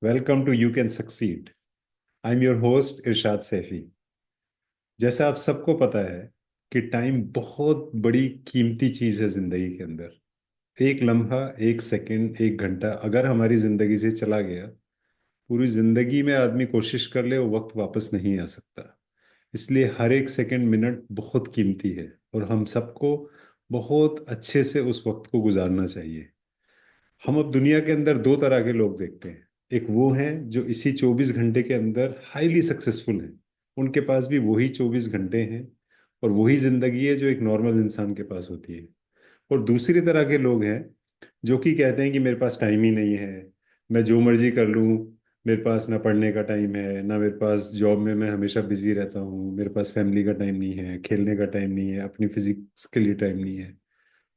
Welcome to You Can Succeed. I'm your host इरशाद सैफी। जैसा आप सबको पता है कि टाइम बहुत बड़ी कीमती चीज़ है ज़िंदगी के अंदर। एक लम्हा, एक सेकंड, एक घंटा अगर हमारी ज़िंदगी से चला गया, पूरी ज़िंदगी में आदमी कोशिश कर ले वो वक्त वापस नहीं आ सकता। इसलिए हर एक सेकंड मिनट बहुत कीमती है और हम सबको बहुत अच्छे से उस वक्त को गुजारना चाहिए। हम अब दुनिया के अंदर दो तरह के लोग देखते हैं। एक वो हैं जो इसी 24 घंटे के अंदर हाईली सक्सेसफुल हैं, उनके पास भी वही 24 घंटे हैं और वही जिंदगी है जो एक नॉर्मल इंसान के पास होती है। और दूसरी तरह के लोग हैं जो कि कहते हैं कि मेरे पास टाइम ही नहीं है, मैं जो मर्जी कर लूँ, मेरे पास ना पढ़ने का टाइम है, ना मेरे पास जॉब में मैं हमेशा बिजी रहता हूँ, मेरे पास फैमिली का टाइम नहीं है, खेलने का टाइम नहीं है, अपनी फिजिक्स के लिए टाइम नहीं है।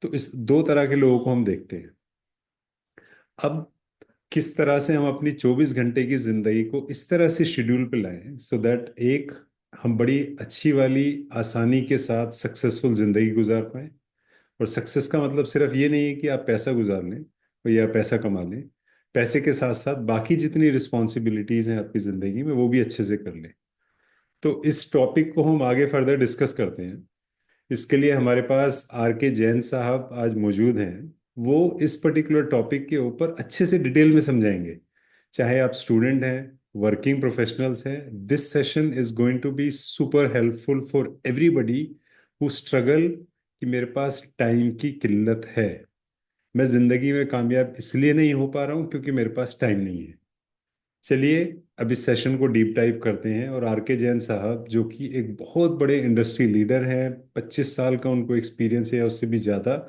तो इस दो तरह के लोगों को हम देखते हैं। अब किस तरह से हम अपनी 24 घंटे की जिंदगी को इस तरह से शेड्यूल पे लाएं सो दैट एक हम बड़ी अच्छी वाली आसानी के साथ सक्सेसफुल जिंदगी गुजार पाएं। और सक्सेस का मतलब सिर्फ ये नहीं है कि आप पैसा गुजार लें या पैसा कमा लें। पैसे के साथ साथ बाकी जितनी रिस्पॉन्सिबिलिटीज हैं आपकी जिंदगी में वो भी अच्छे से कर लें। तो इस टॉपिक को हम आगे फर्दर डिस्कस करते हैं। इसके लिए हमारे पास आर के जैन साहब आज मौजूद हैं। वो इस पर्टिकुलर टॉपिक के ऊपर अच्छे से डिटेल में समझाएंगे। चाहे आप स्टूडेंट हैं, वर्किंग प्रोफेशनल्स हैं, this session is going to be super helpful for everybody who struggle कि मेरे पास टाइम की किल्लत है। मैं जिंदगी में कामयाब इसलिए नहीं हो पा रहा हूँ क्योंकि मेरे पास टाइम नहीं है। चलिए अब इस सेशन को डीप डाइव करते हैं। और आर के जैन साहब जो कि एक बहुत बड़े इंडस्ट्री लीडर हैं, 25 साल का उनको एक्सपीरियंस है, उससे भी ज़्यादा।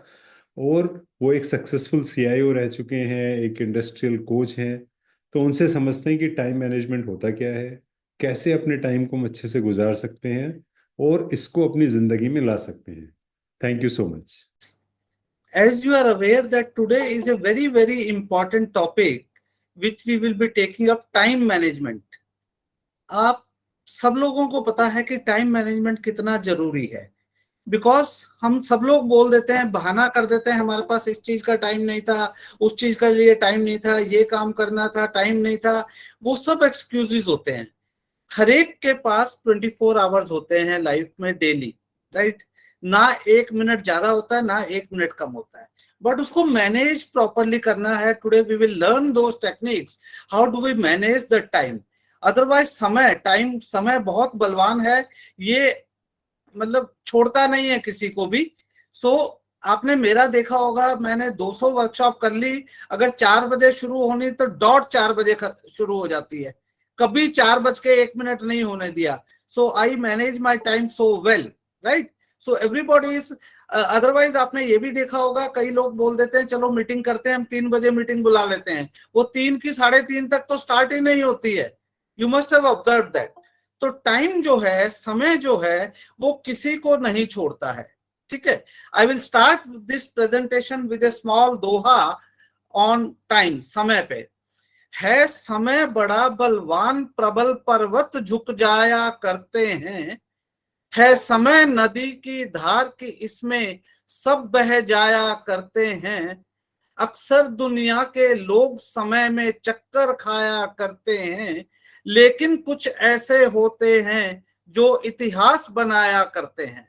और वो एक सक्सेसफुल सीआईओ रह चुके हैं, एक इंडस्ट्रियल कोच हैं। तो उनसे समझते हैं कि टाइम मैनेजमेंट होता क्या है, कैसे अपने टाइम को हम अच्छे से गुजार सकते हैं और इसको अपनी ज़िंदगी में ला सकते हैं। Thank you so much. As you are aware that today is a very, very important topic which we will be taking up, time management. आप सब लोगों को पता है कि टाइम मैनेजमेंट कितना जरूरी है। बिकॉज हम सब लोग बोल देते हैं, बहाना कर देते हैं, हमारे पास इस चीज का टाइम नहीं था, उस चीज के लिए टाइम नहीं था, ये काम करना था, टाइम नहीं था। वो सब एक्सक्यूजेस होते हैं। हर एक के पास 24 आवर्स होते हैं लाइफ में डेली, राइट। ना एक मिनट ज्यादा होता है, ना एक मिनट कम होता है, बट उसको मैनेज प्रॉपरली करना है। Today we will learn those techniques, how do we manage the time. Otherwise समय बहुत बलवान है। ये मतलब छोड़ता नहीं है किसी को भी। सो आपने मेरा देखा होगा, मैंने 200 वर्कशॉप कर ली। अगर 4 बजे शुरू होनी तो डॉट 4 बजे शुरू हो जाती है। कभी 4 बज के 1 मिनट नहीं होने दिया। So I manage my time so well, right. So everybody is otherwise आपने ये भी देखा होगा, कई लोग बोल देते हैं चलो मीटिंग करते हैं, हम 3 बजे मीटिंग बुला लेते हैं। वो 3 की 3:30 तक तो स्टार्ट ही नहीं होती है। You must have observe that. तो टाइम जो है, समय जो है, वो किसी को नहीं छोड़ता है। ठीक है। I will start this presentation with A small Doha on time. समय पे है, समय बड़ा बलवान, प्रबल पर्वत झुक जाया करते हैं। है समय नदी की धार की, इसमें सब बह जाया करते हैं। अक्सर दुनिया के लोग समय में चक्कर खाया करते हैं, लेकिन कुछ ऐसे होते हैं जो इतिहास बनाया करते हैं।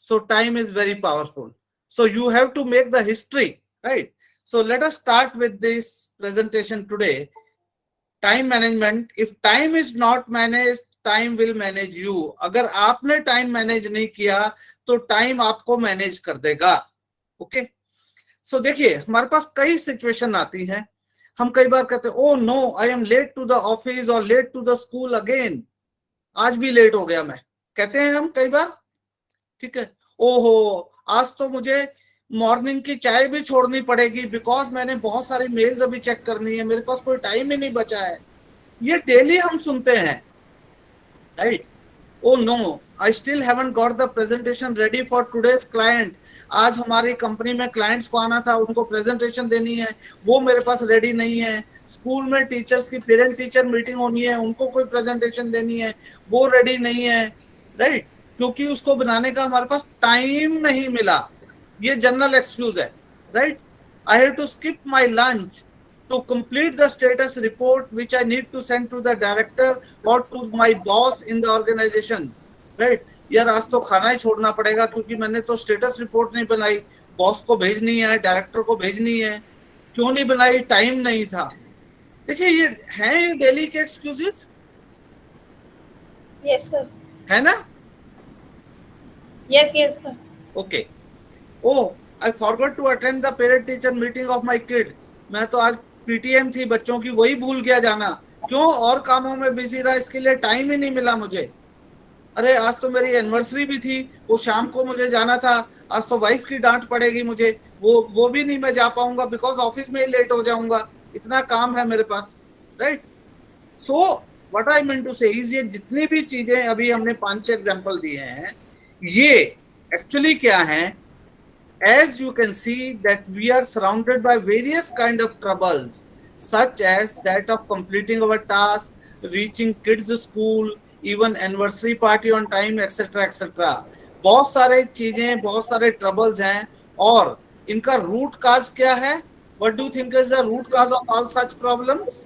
So time is very powerful. So you have to make the history, right? So let us start with this presentation today. Time management. If time is not managed, time will manage you. अगर आपने time manage नहीं किया तो time आपको manage कर देगा। Okay. सो देखिए, हमारे पास कई सिचुएशन आती हैं। हम कई बार कहते हैं, oh no, I am late to the office और late to the school again. आज भी लेट हो गया मैं, कहते हैं हम कई बार। ठीक है। ओहो, आज तो मुझे मॉर्निंग की चाय भी छोड़नी पड़ेगी बिकॉज मैंने बहुत सारी मेल्स अभी चेक करनी है, मेरे पास कोई टाइम ही नहीं बचा है। ये डेली हम सुनते हैं, right. Oh no, I still haven't got the presentation ready for today's client. आज हमारी कंपनी में क्लाइंट्स को आना था, उनको प्रेजेंटेशन देनी है, वो मेरे पास रेडी नहीं है। स्कूल में टीचर्स की पेरेंट टीचर मीटिंग होनी है, उनको कोई प्रेजेंटेशन देनी है, वो रेडी नहीं है, राइट। क्योंकि उसको बनाने का हमारे पास टाइम नहीं मिला। ये जनरल एक्सक्यूज है, right. I have to skip my lunch. to complete the status report which I need to send to the director or to my boss in the organization, right? यार आज तो खाना ही छोड़ना पड़ेगा क्योंकि मैंने तो स्टेटस रिपोर्ट नहीं बनाई, बॉस को भेजनी है, डायरेक्टर को भेजनी है, क्यों नहीं बनाई, टाइम नहीं था। देखिए ये है डेली के एक्सक्यूजेस, यस सर, है ना? Yes yes sir. Okay. Oh, I forgot to attend the parent teacher meeting of my kid. मैं तो आज पीटीएम थी बच्चों की, वही भूल गया जाना। क्यों? और कामों में बिजी रहा, इसके लिए टाइम ही नहीं मिला मुझे। अरे आज तो मेरी एनिवर्सरी भी थी, वो शाम को मुझे जाना था, आज तो वाइफ की डांट पड़ेगी मुझे, वो भी नहीं मैं जा पाऊंगा बिकॉज ऑफिस में ही लेट हो जाऊंगा, इतना काम है मेरे पास, right? So what I mean to say is, ये जितनी भी चीजें अभी हमने 5-6 एग्जांपल दिए हैं, ये एक्चुअली क्या है? As you can see that we are surrounded by various kind of troubles, such as that of completing our task, reaching kids school, even anniversary party on time, etc. etc. बहुत सारे चीजें, बहुत सारे troubles हैं, और इनका root cause क्या है? What do you think is the root cause of all such problems?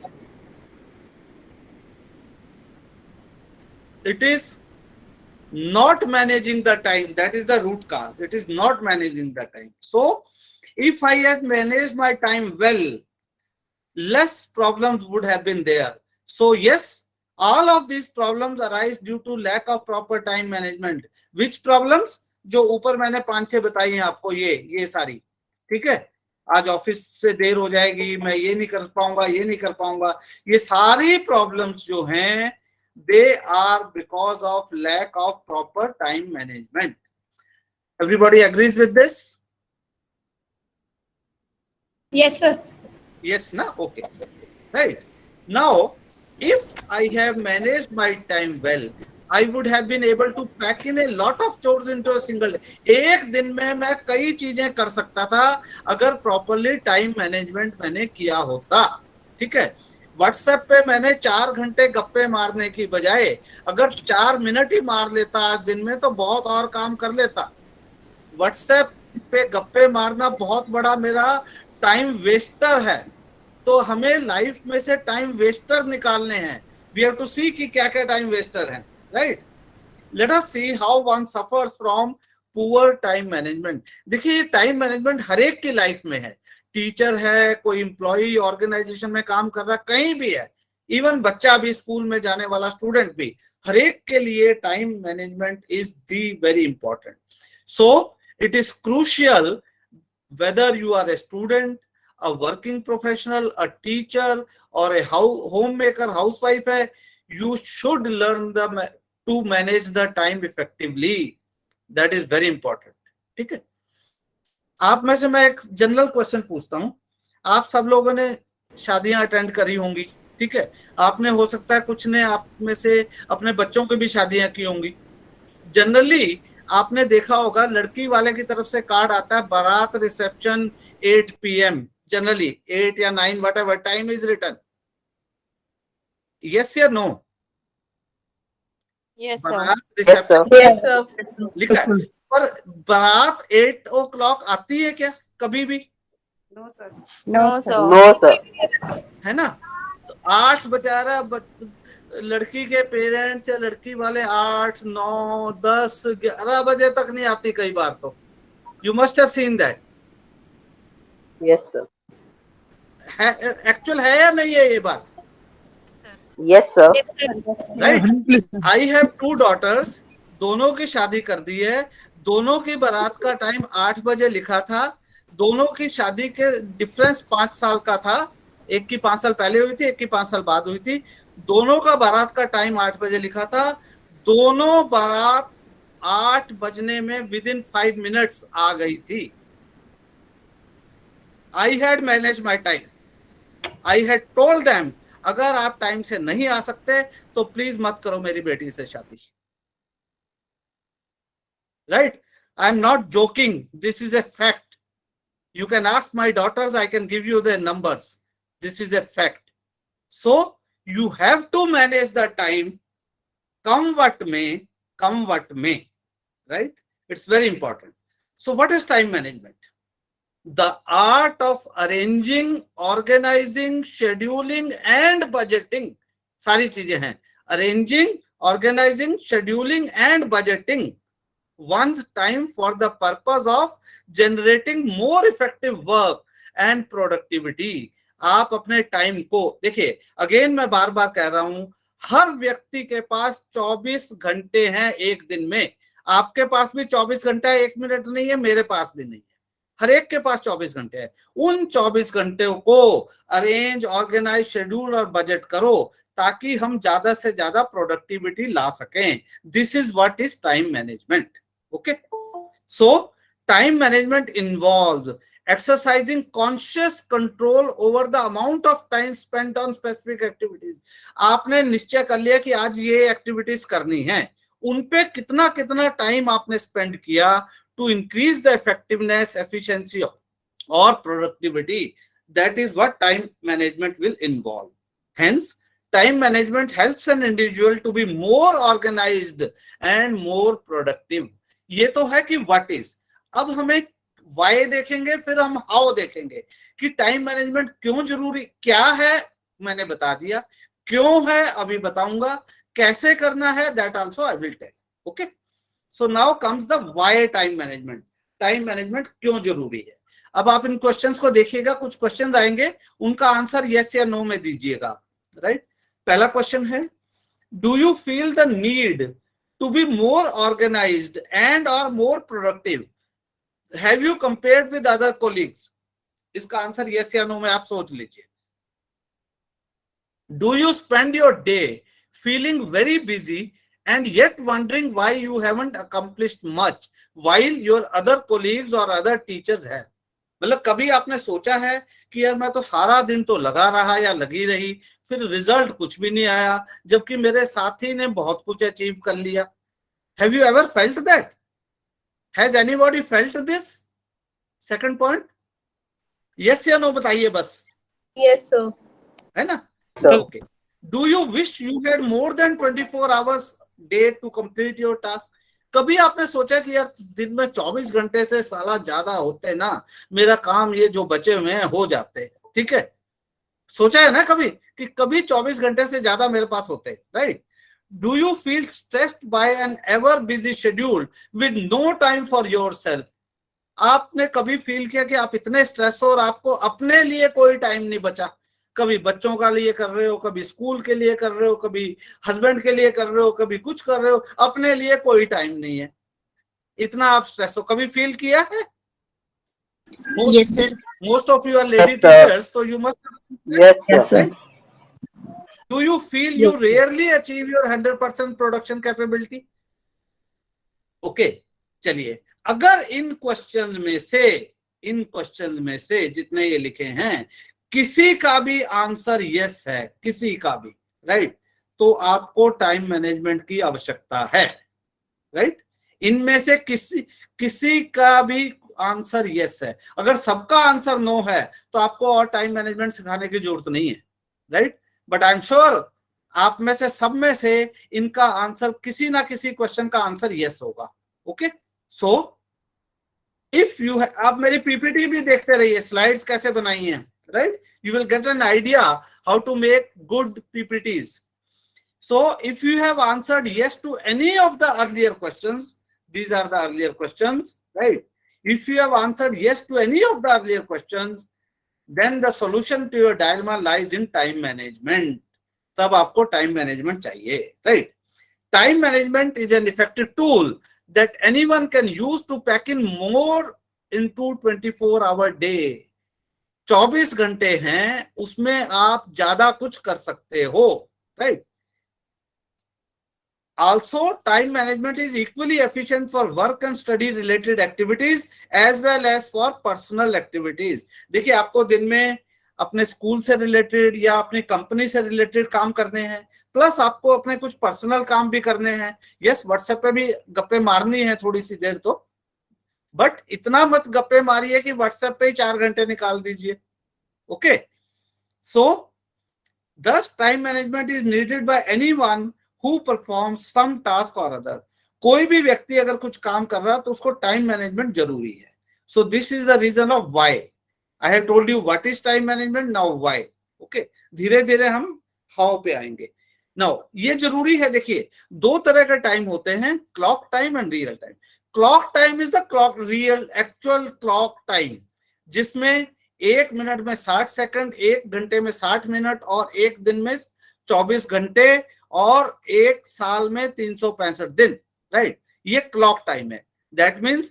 It is not managing the time. That is the root cause. It is not managing the time. So if I had managed my time well, less problems would have been there. So yes, all of these problems arise due to lack of proper time management. Which problems? जो ऊपर मैंने 5-6 बताई हैं आपको, ये सारी, ठीक है? आज ऑफिस से देर हो जाएगी, मैं ये नहीं कर पाऊंगा, ये नहीं कर पाऊंगा, ये सारी प्रॉब्लम्स जो हैं, they are because of lack of proper time management. Everybody agrees with this? Yes sir. Yes na? Okay, right. Now if I have managed my time well, I would have been able to pack in a lot of chores into a single day. एक दिन में मैं कई चीजें कर सकता था अगर प्रॉपरली टाइम मैनेजमेंट मैंने किया होता, ठीक है? व्हाट्सएप पे मैंने 4 घंटे गप्पे मारने की बजाय अगर 4 मिनट ही मार लेता आज दिन में तो बहुत और काम कर लेता। व्हाट्सएप पे गप्पे मारना बहुत बड़ा मेरा टाइम वेस्टर है, तो हमें लाइफ में से टाइम वेस्टर निकालने हैं। वी हैव टू सी कि क्या क्या टाइम वेस्टर हैं, right? Let us see how one suffers from poor time management. देखिए टाइम मैनेजमेंट हर एक की लाइफ में है, टीचर है, कोई एम्प्लॉय ऑर्गेनाइजेशन में काम कर रहा है, कहीं भी है, इवन बच्चा भी, स्कूल में जाने वाला स्टूडेंट भी, हर एक के लिए time management is the very important. So it is crucial whether you are a student, a working professional, a teacher or a homemaker, housewife है, you should learn to manage the time effectively. That is very important, ठीक है? आप में से मैं एक general question पूछता हूं। आप सब लोगों ने शादियां अटेंड करी होंगी, ठीक है? आपने, हो सकता है कुछ ने आप में से अपने बच्चों की भी शादियां की होंगी। जनरली आपने देखा होगा लड़की वाले की तरफ से कार्ड आता है, बारात रिसेप्शन 8 PM, जनरली 8 या 9 whatever time is written. Yes or no? Yes sir. बारात रिसेप्शन Yes, sir. लिखा है, पर बारात 8 o'clock आती है क्या कभी भी? No, sir. No sir. No, sir. है ना? तो 8 बजा रहा, लड़की के पेरेंट्स या लड़की वाले 8, 9, 10, 11 बजे तक नहीं आती कई बार तो। You must have seen that. Yes, sir. Actual है या नहीं है ये बात? Yes, sir. Yes sir. Right. I have 2 daughters, दोनों की शादी कर दी है, दोनों की बारात का टाइम 8 बजे लिखा था, दोनों की शादी के डिफरेंस 5 साल का था, एक की 5 साल पहले हुई थी, एक की 5 साल बाद हुई थी, दोनों का बारात का टाइम 8 बजे लिखा था, दोनों बारात 8 बजने में विद इन 5 minutes आ गई थी। I had manage my time, I had told them अगर आप टाइम से नहीं आ सकते तो प्लीज मत करो मेरी बेटी से शादी, right? I am not joking, this is a fact. You can ask my daughters, I can give you the numbers, this is a fact. So you have to manage the time, come what may, right? It's very important. So what is time management? The art of arranging, organising, scheduling and budgeting, सारी चीजें हैं। Arranging, organising, scheduling and budgeting one's time for the purpose of generating more effective work and productivity। आप अपने time को देखिए, again मैं बार बार कह रहा हूं, हर व्यक्ति के पास 24 घंटे हैं एक दिन में। आपके पास भी 24 घंटा है, 1 मिनट नहीं है, मेरे पास भी नहीं है, हर एक के पास 24 घंटे है। उन 24 घंटे को अरेंज, ऑर्गेनाइज, शेड्यूल और बजट करो ताकि हम ज्यादा से ज्यादा प्रोडक्टिविटी ला सकें। This is what is time management. Okay, so time management involves exercising conscious control over the amount of time spent on specific activities। आपने निश्चय कर लिया कि आज ये एक्टिविटीज करनी है, उन पे कितना कितना टाइम आपने स्पेंड किया to increase the effectiveness, efficiency और productivity. That is what time management will involve. Hence time management helps an individual to be more organized and more productive। ये तो है कि व्हाट इज। अब हमें वाई देखेंगे, फिर हम हाउ देखेंगे कि टाइम मैनेजमेंट क्यों जरूरी, क्या है मैंने बता दिया, क्यों है अभी बताऊंगा, कैसे करना है that also I will tell. Okay, so now comes the why time management. Time management क्यों जरूरी है। अब आप इन क्वेश्चंस को देखिएगा, कुछ क्वेश्चंस आएंगे, उनका आंसर यस या नो में दीजिएगा। राइट, पहला क्वेश्चन है, do you feel the need to be more organized and or more productive? Have you compared with other colleagues? इसका आंसर yes या no में आप सोच लीजिए। Do you spend your day feeling very busy and yet wondering why you haven't accomplished much while your other colleagues or other teachers have? मतलब कभी आपने सोचा है कि यार मैं तो सारा दिन तो लगा रहा या लगी रही, फिर रिजल्ट कुछ भी नहीं आया, जबकि मेरे साथी ने बहुत कुछ अचीव कर लिया। Have you ever felt that? Has anybody felt this? Second point, yes या no बताइए बस। Yes, sir. है ना? Sir. Okay. Do you wish you had more than 24 hours day to complete your task? कभी आपने सोचा कि यार दिन में 24 घंटे से साला ज्यादा होते ना, मेरा काम ये जो बचे हुए हैं हो जाते। ठीक है, सोचा है ना कभी कि कभी 24 घंटे से ज्यादा मेरे पास होते, right? Do you feel stressed by an ever busy schedule with no time for yourself? आपने कभी फील किया कि आप इतने स्ट्रेस हो और आपको अपने लिए कोई टाइम नहीं बचा? कभी बच्चों का लिए कर रहे हो, कभी स्कूल के लिए कर रहे हो, कभी हस्बैंड के लिए कर रहे हो, कभी कुछ कर रहे हो, अपने लिए कोई टाइम नहीं है, इतना आप स्ट्रेस हो। कभी फील किया है? Yes, sir. Most of you are lady Yes, sir. teachers, so you must. Yes, sir. Do you feel you rarely achieve your 100% production capability? Okay, चलिए, अगर इन क्वेश्चंस में से जितने ये लिखे हैं किसी का भी आंसर यस है, किसी का भी, राइट, तो आपको टाइम मैनेजमेंट की आवश्यकता है। राइट, इनमें से किसी का भी आंसर यस है। अगर सबका आंसर नो है तो आपको और टाइम मैनेजमेंट सिखाने की जरूरत नहीं है। Right, but I am sure आप में से सब में से इनका आंसर, किसी ना किसी क्वेश्चन का आंसर यस होगा। ओके, सो इफ यू, आप मेरी पीपीटी भी देखते रहिए, स्लाइड्स कैसे बनाई हैं, right, you will get an idea how to make good PPTs. So if you have answered yes to any of the earlier questions, these are the earlier questions, right? If you have answered yes to any of the earlier questions, then the solution to your dilemma lies in time management. तब आपको time management चाहिए, right? Time management is an effective tool that anyone can use to pack in more into 24-hour day. 24 घंटे हैं, उसमें आप ज्यादा कुछ कर सकते हो, right? Also, time management is equally efficient for work and study related activities as well as for personal activities. देखिए, आपको दिन में अपने स्कूल से रिलेटेड या अपनी कंपनी से रिलेटेड काम करने हैं, प्लस आपको अपने कुछ पर्सनल काम भी करने हैं। यस, व्हाट्सएप पे भी गप्पे मारनी है थोड़ी सी देर तो, बट इतना मत गप्पे मारिए कि व्हाट्सएप पे ही 4 घंटे निकाल दीजिए। Okay, so thus time management is needed by anyone who performs some task or other. कोई भी व्यक्ति अगर कुछ काम कर रहा है तो उसको टाइम मैनेजमेंट जरूरी है। So this is the reason of why. I have told you what is time management, now why. Okay, धीरे धीरे हम हाउ पे आएंगे. नाउ ये जरूरी है. देखिए, दो तरह के टाइम होते हैं, clock time and real time. Clock time is the clock real actual clock time, जिसमें 1 मिनट में 60 सेकंड, 1 घंटे में 60 मिनट और 1 दिन में 24 घंटे और 1 साल में 365 दिन. राइट, ये क्लॉक टाइम है. दैट मीन्स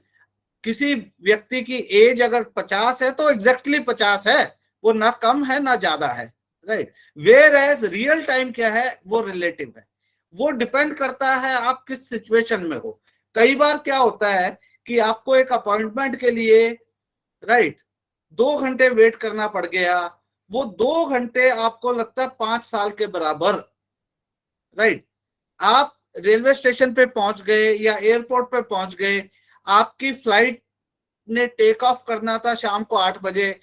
किसी व्यक्ति की एज अगर 50 है तो एग्जैक्टली 50 है, वो ना कम है ना ज्यादा है. Right, whereas real time क्या है, वो रिलेटिव है. वो डिपेंड करता है आप किस सिचुएशन में हो. कई बार क्या होता है कि आपको एक अपॉइंटमेंट के लिए राइट 2 घंटे वेट करना पड़ गया. वो 2 घंटे आपको लगता है 5 साल के बराबर. राइट, आप रेलवे स्टेशन पे पहुंच गए या एयरपोर्ट पे पहुंच गए, आपकी फ्लाइट ने टेक ऑफ करना था शाम को 8 बजे,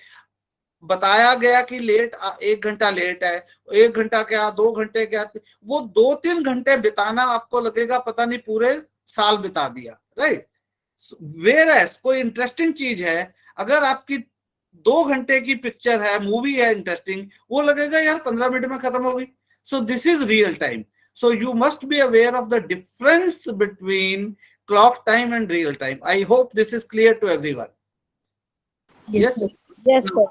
बताया गया कि लेट 1 घंटा लेट है. 1 घंटा क्या, 2 घंटे क्या, वो 2-3 घंटे बिताना आपको लगेगा पता नहीं पूरे साल बिता दिया. राइट, वेयरएज कोई इंटरेस्टिंग चीज है, अगर आपकी 2 घंटे की पिक्चर है, मूवी है इंटरेस्टिंग, वो लगेगा यार 15 मिनट में खत्म होगी. So this is real time. So you must be aware of the difference between clock time and real time. I hope this is clear to everyone. Yes, sir. Yes, Now, sir.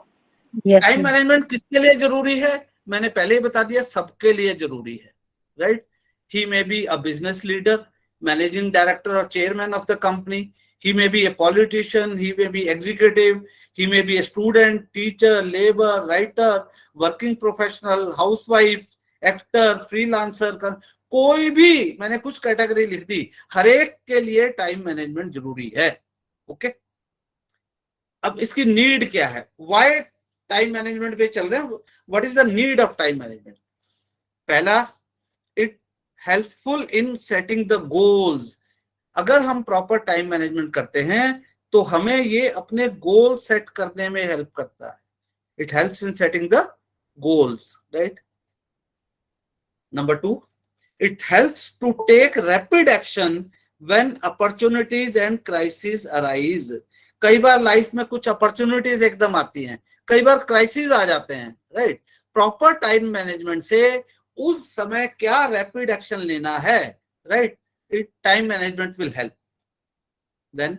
Yes, time sir. Management किसके लिए जरूरी है, मैंने पहले ही बता दिया, सबके लिए जरूरी है. Right, he may be a business leader, managing director or chairman of the company. He may be a politician, he may be executive, he may be a student, teacher, labor, writer, working professional, housewife, actor, freelancer का कोई भी, मैंने कुछ category लिख दी, हर एक के लिए time management जरूरी है. ओके, अब इसकी नीड क्या है, व्हाई टाइम मैनेजमेंट पे चल रहे हैं, what is the need of time management. पहला, it helpful in setting the goals. अगर हम प्रॉपर टाइम मैनेजमेंट करते हैं तो हमें ये अपने गोल सेट करने में हेल्प करता है. It helps in setting the goals. Right, Number 2, it helps to take rapid action when opportunities and crises arise. कई बार लाइफ में कुछ अपॉर्चुनिटीज एकदम आती हैं, कई बार क्राइसिस आ जाते हैं. राइट, प्रॉपर टाइम मैनेजमेंट से उस समय क्या रैपिड एक्शन लेना है. Right, it time management will help. Then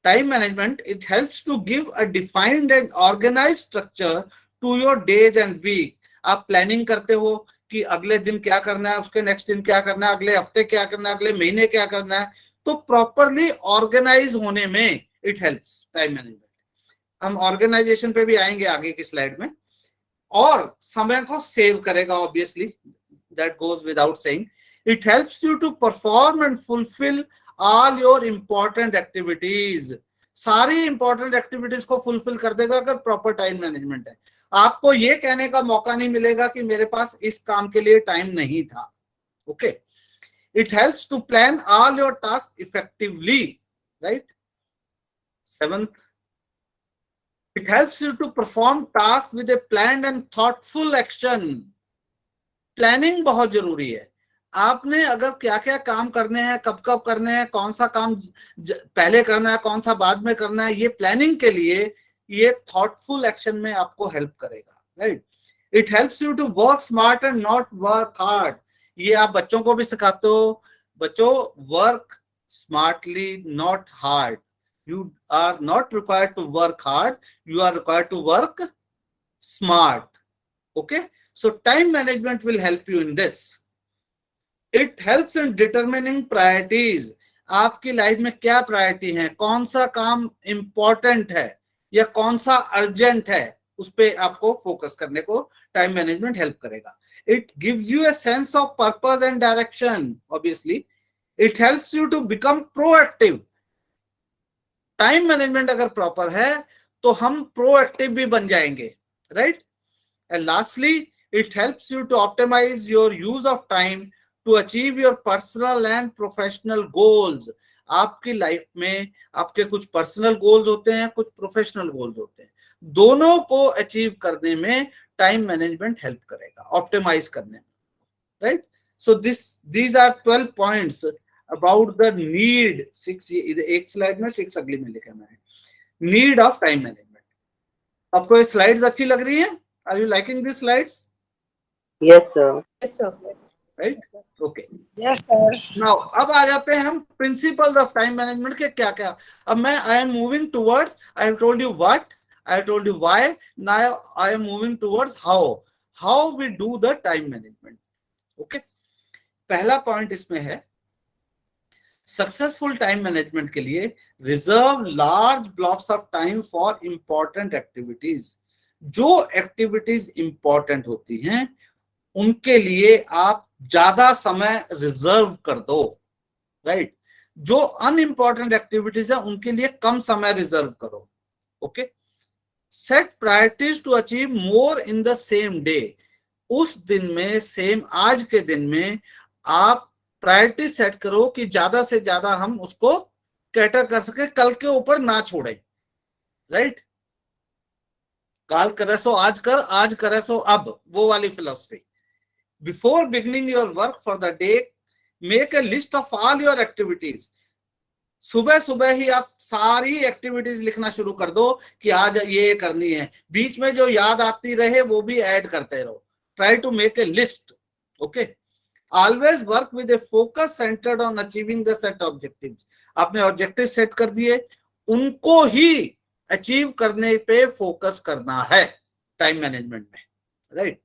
time management, it helps to give a defined and organised structure to your days and week. आप प्लानिंग करते हो कि अगले दिन क्या करना है, उसके नेक्स्ट दिन क्या करना है, अगले हफ्ते क्या करना है, अगले महीने क्या करना है, तो प्रॉपरली ऑर्गेनाइज होने में इट हेल्प्स टाइम मैनेजमेंट. हम ऑर्गेनाइजेशन पे भी आएंगे आगे की स्लाइड में. और समय को सेव करेगा, obviously that goes without saying. It helps you to perform and fulfil all your important activities. सारी इंपॉर्टेंट एक्टिविटीज को फुलफिल कर देगा अगर प्रॉपर टाइम मैनेजमेंट है. आपको ये कहने का मौका नहीं मिलेगा कि मेरे पास इस काम के लिए टाइम नहीं था. Okay, it helps to plan all your task effectively. Right, 7th, it helps you to perform task with a planned and thoughtful action. Planning बहुत जरूरी है. आपने अगर क्या क्या काम करने हैं, कब कब करने हैं, कौन सा काम पहले करना है, कौन सा बाद में करना है, ये प्लानिंग के लिए ये थॉटफुल एक्शन में आपको हेल्प करेगा. Right, it helps you to work smart and not work hard. ये आप बच्चों को भी सिखाते हो, बच्चों work smartly not hard. You are not required to work hard, you are required to work smart. Okay, so time management will help you in this. It helps in determining priorities. आपकी life में क्या priority है, कौन सा काम important है या कौन सा अर्जेंट है, उस पे आपको फोकस करने को टाइम मैनेजमेंट हेल्प करेगा. It gives you a sense of purpose and direction. Obviously it helps you to become proactive. Time management अगर प्रॉपर है तो हम प्रोएक्टिव भी बन जाएंगे. Right, and lastly it helps you to optimise your use of time to achieve your personal and professional goals. आपकी life में आपके कुछ पर्सनल गोल्स होते हैं, कुछ प्रोफेशनल गोल्स होते हैं. दोनों को अचीव करने में टाइम मैनेजमेंट हेल्प करेगा, ऑप्टिमाइज करने में. Right, so these are 12 points about the need. 6 एक स्लाइड में, 6 अगली में लिखा है. Need of time management. आपको ये स्लाइड्स अच्छी लग रही है? Are you liking this slides? Yes, sir. Yes, sir. Right, okay. Yes, sir. Now अब आ जाते हैं हम प्रिंसिपल्स ऑफ टाइम मैनेजमेंट के क्या क्या। अब मैं I am moving towards, I have told you what, I have told you why, now I am moving towards how we do the time management. Okay, पहला पॉइंट इसमें है, successful time management के लिए reserve large blocks of time for important activities. जो activities important होती हैं उनके लिए आप ज्यादा समय रिजर्व कर दो, राइट। जो अनइंपॉर्टेंट एक्टिविटीज है उनके लिए कम समय रिजर्व करो। Okay, set priorities to achieve more in the same day. उस दिन में, सेम आज के दिन में आप प्रायोरिटी सेट करो कि ज्यादा से ज्यादा हम उसको कैटर कर सके, कल के ऊपर ना छोड़े, राइट। काल करे सो आज कर, आज करे सो अब, वो वाली philosophy. Before beginning your work for the day, make a list of all your activities. सुबह सुबह ही आप सारी एक्टिविटीज लिखना शुरू कर दो कि आज ये करनी है, बीच में जो याद आती रहे वो भी ऐड करते रहो। Try to make a list. Okay, always work with a focus centred on achieving the set objectives. आपने ऑब्जेक्टिव सेट कर दिए, उनको ही अचीव करने पे फोकस करना है टाइम मैनेजमेंट में, right.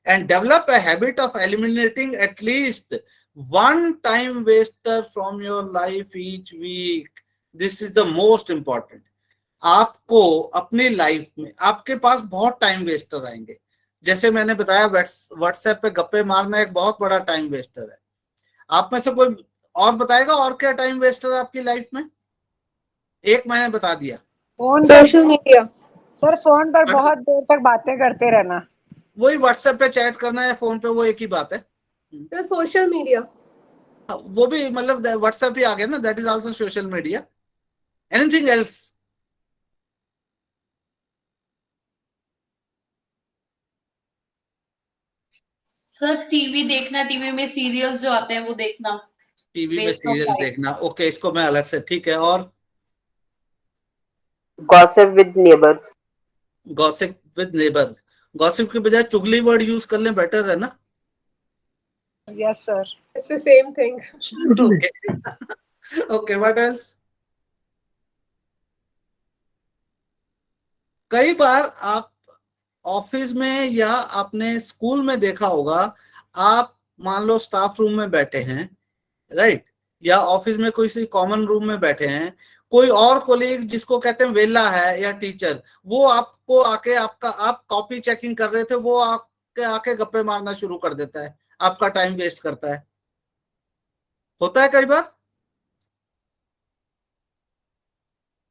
And develop a habit of eliminating at least one time waster from your life each week. This is the most important. आपको अपनी लाइफ में, आपके पास बहुत टाइम वेस्टर आएंगे। जैसे मैंने बताया, व्हाट्सएप पे गप्पे मारना एक बहुत बड़ा टाइम वेस्टर है। आप में से कोई और बताएगा और क्या टाइम वेस्टर है आपकी लाइफ में? एक मैंने बता दिया, phone social media. Sir phone पर बहुत देर तक बातें करते रहना। वही व्हाट्सएप पे चैट करना या फोन पे, वो एक ही बात है। Sir social media. वो भी मतलब व्हाट्सएप ही आ गया ना, that is also social media. Anything else? Sir TV देखना, टीवी में सीरियल्स जो आते हैं वो देखना, टीवी में Waste of सीरियल time. देखना, ओके, इसको मैं अलग से, ठीक है। और Gossip with neighbors. Gossip with neighbour. Gossip के बजाय चुगली वर्ड यूज कर लें, बेटर है ना? Yes sir. It's the same thing. Okay, what else? कई बार आप ऑफिस में या आपने स्कूल में देखा होगा, आप मान लो स्टाफ रूम में बैठे हैं, राइट, या ऑफिस में कोई सी कॉमन रूम में बैठे हैं, कोई और कोलीग जिसको कहते हैं वेला है या टीचर, वो आपको आके, आपका, आप कॉपी चेकिंग कर रहे थे, वो आपके आके गप्पे मारना शुरू कर देता है, आपका टाइम वेस्ट करता है। होता है कई बार?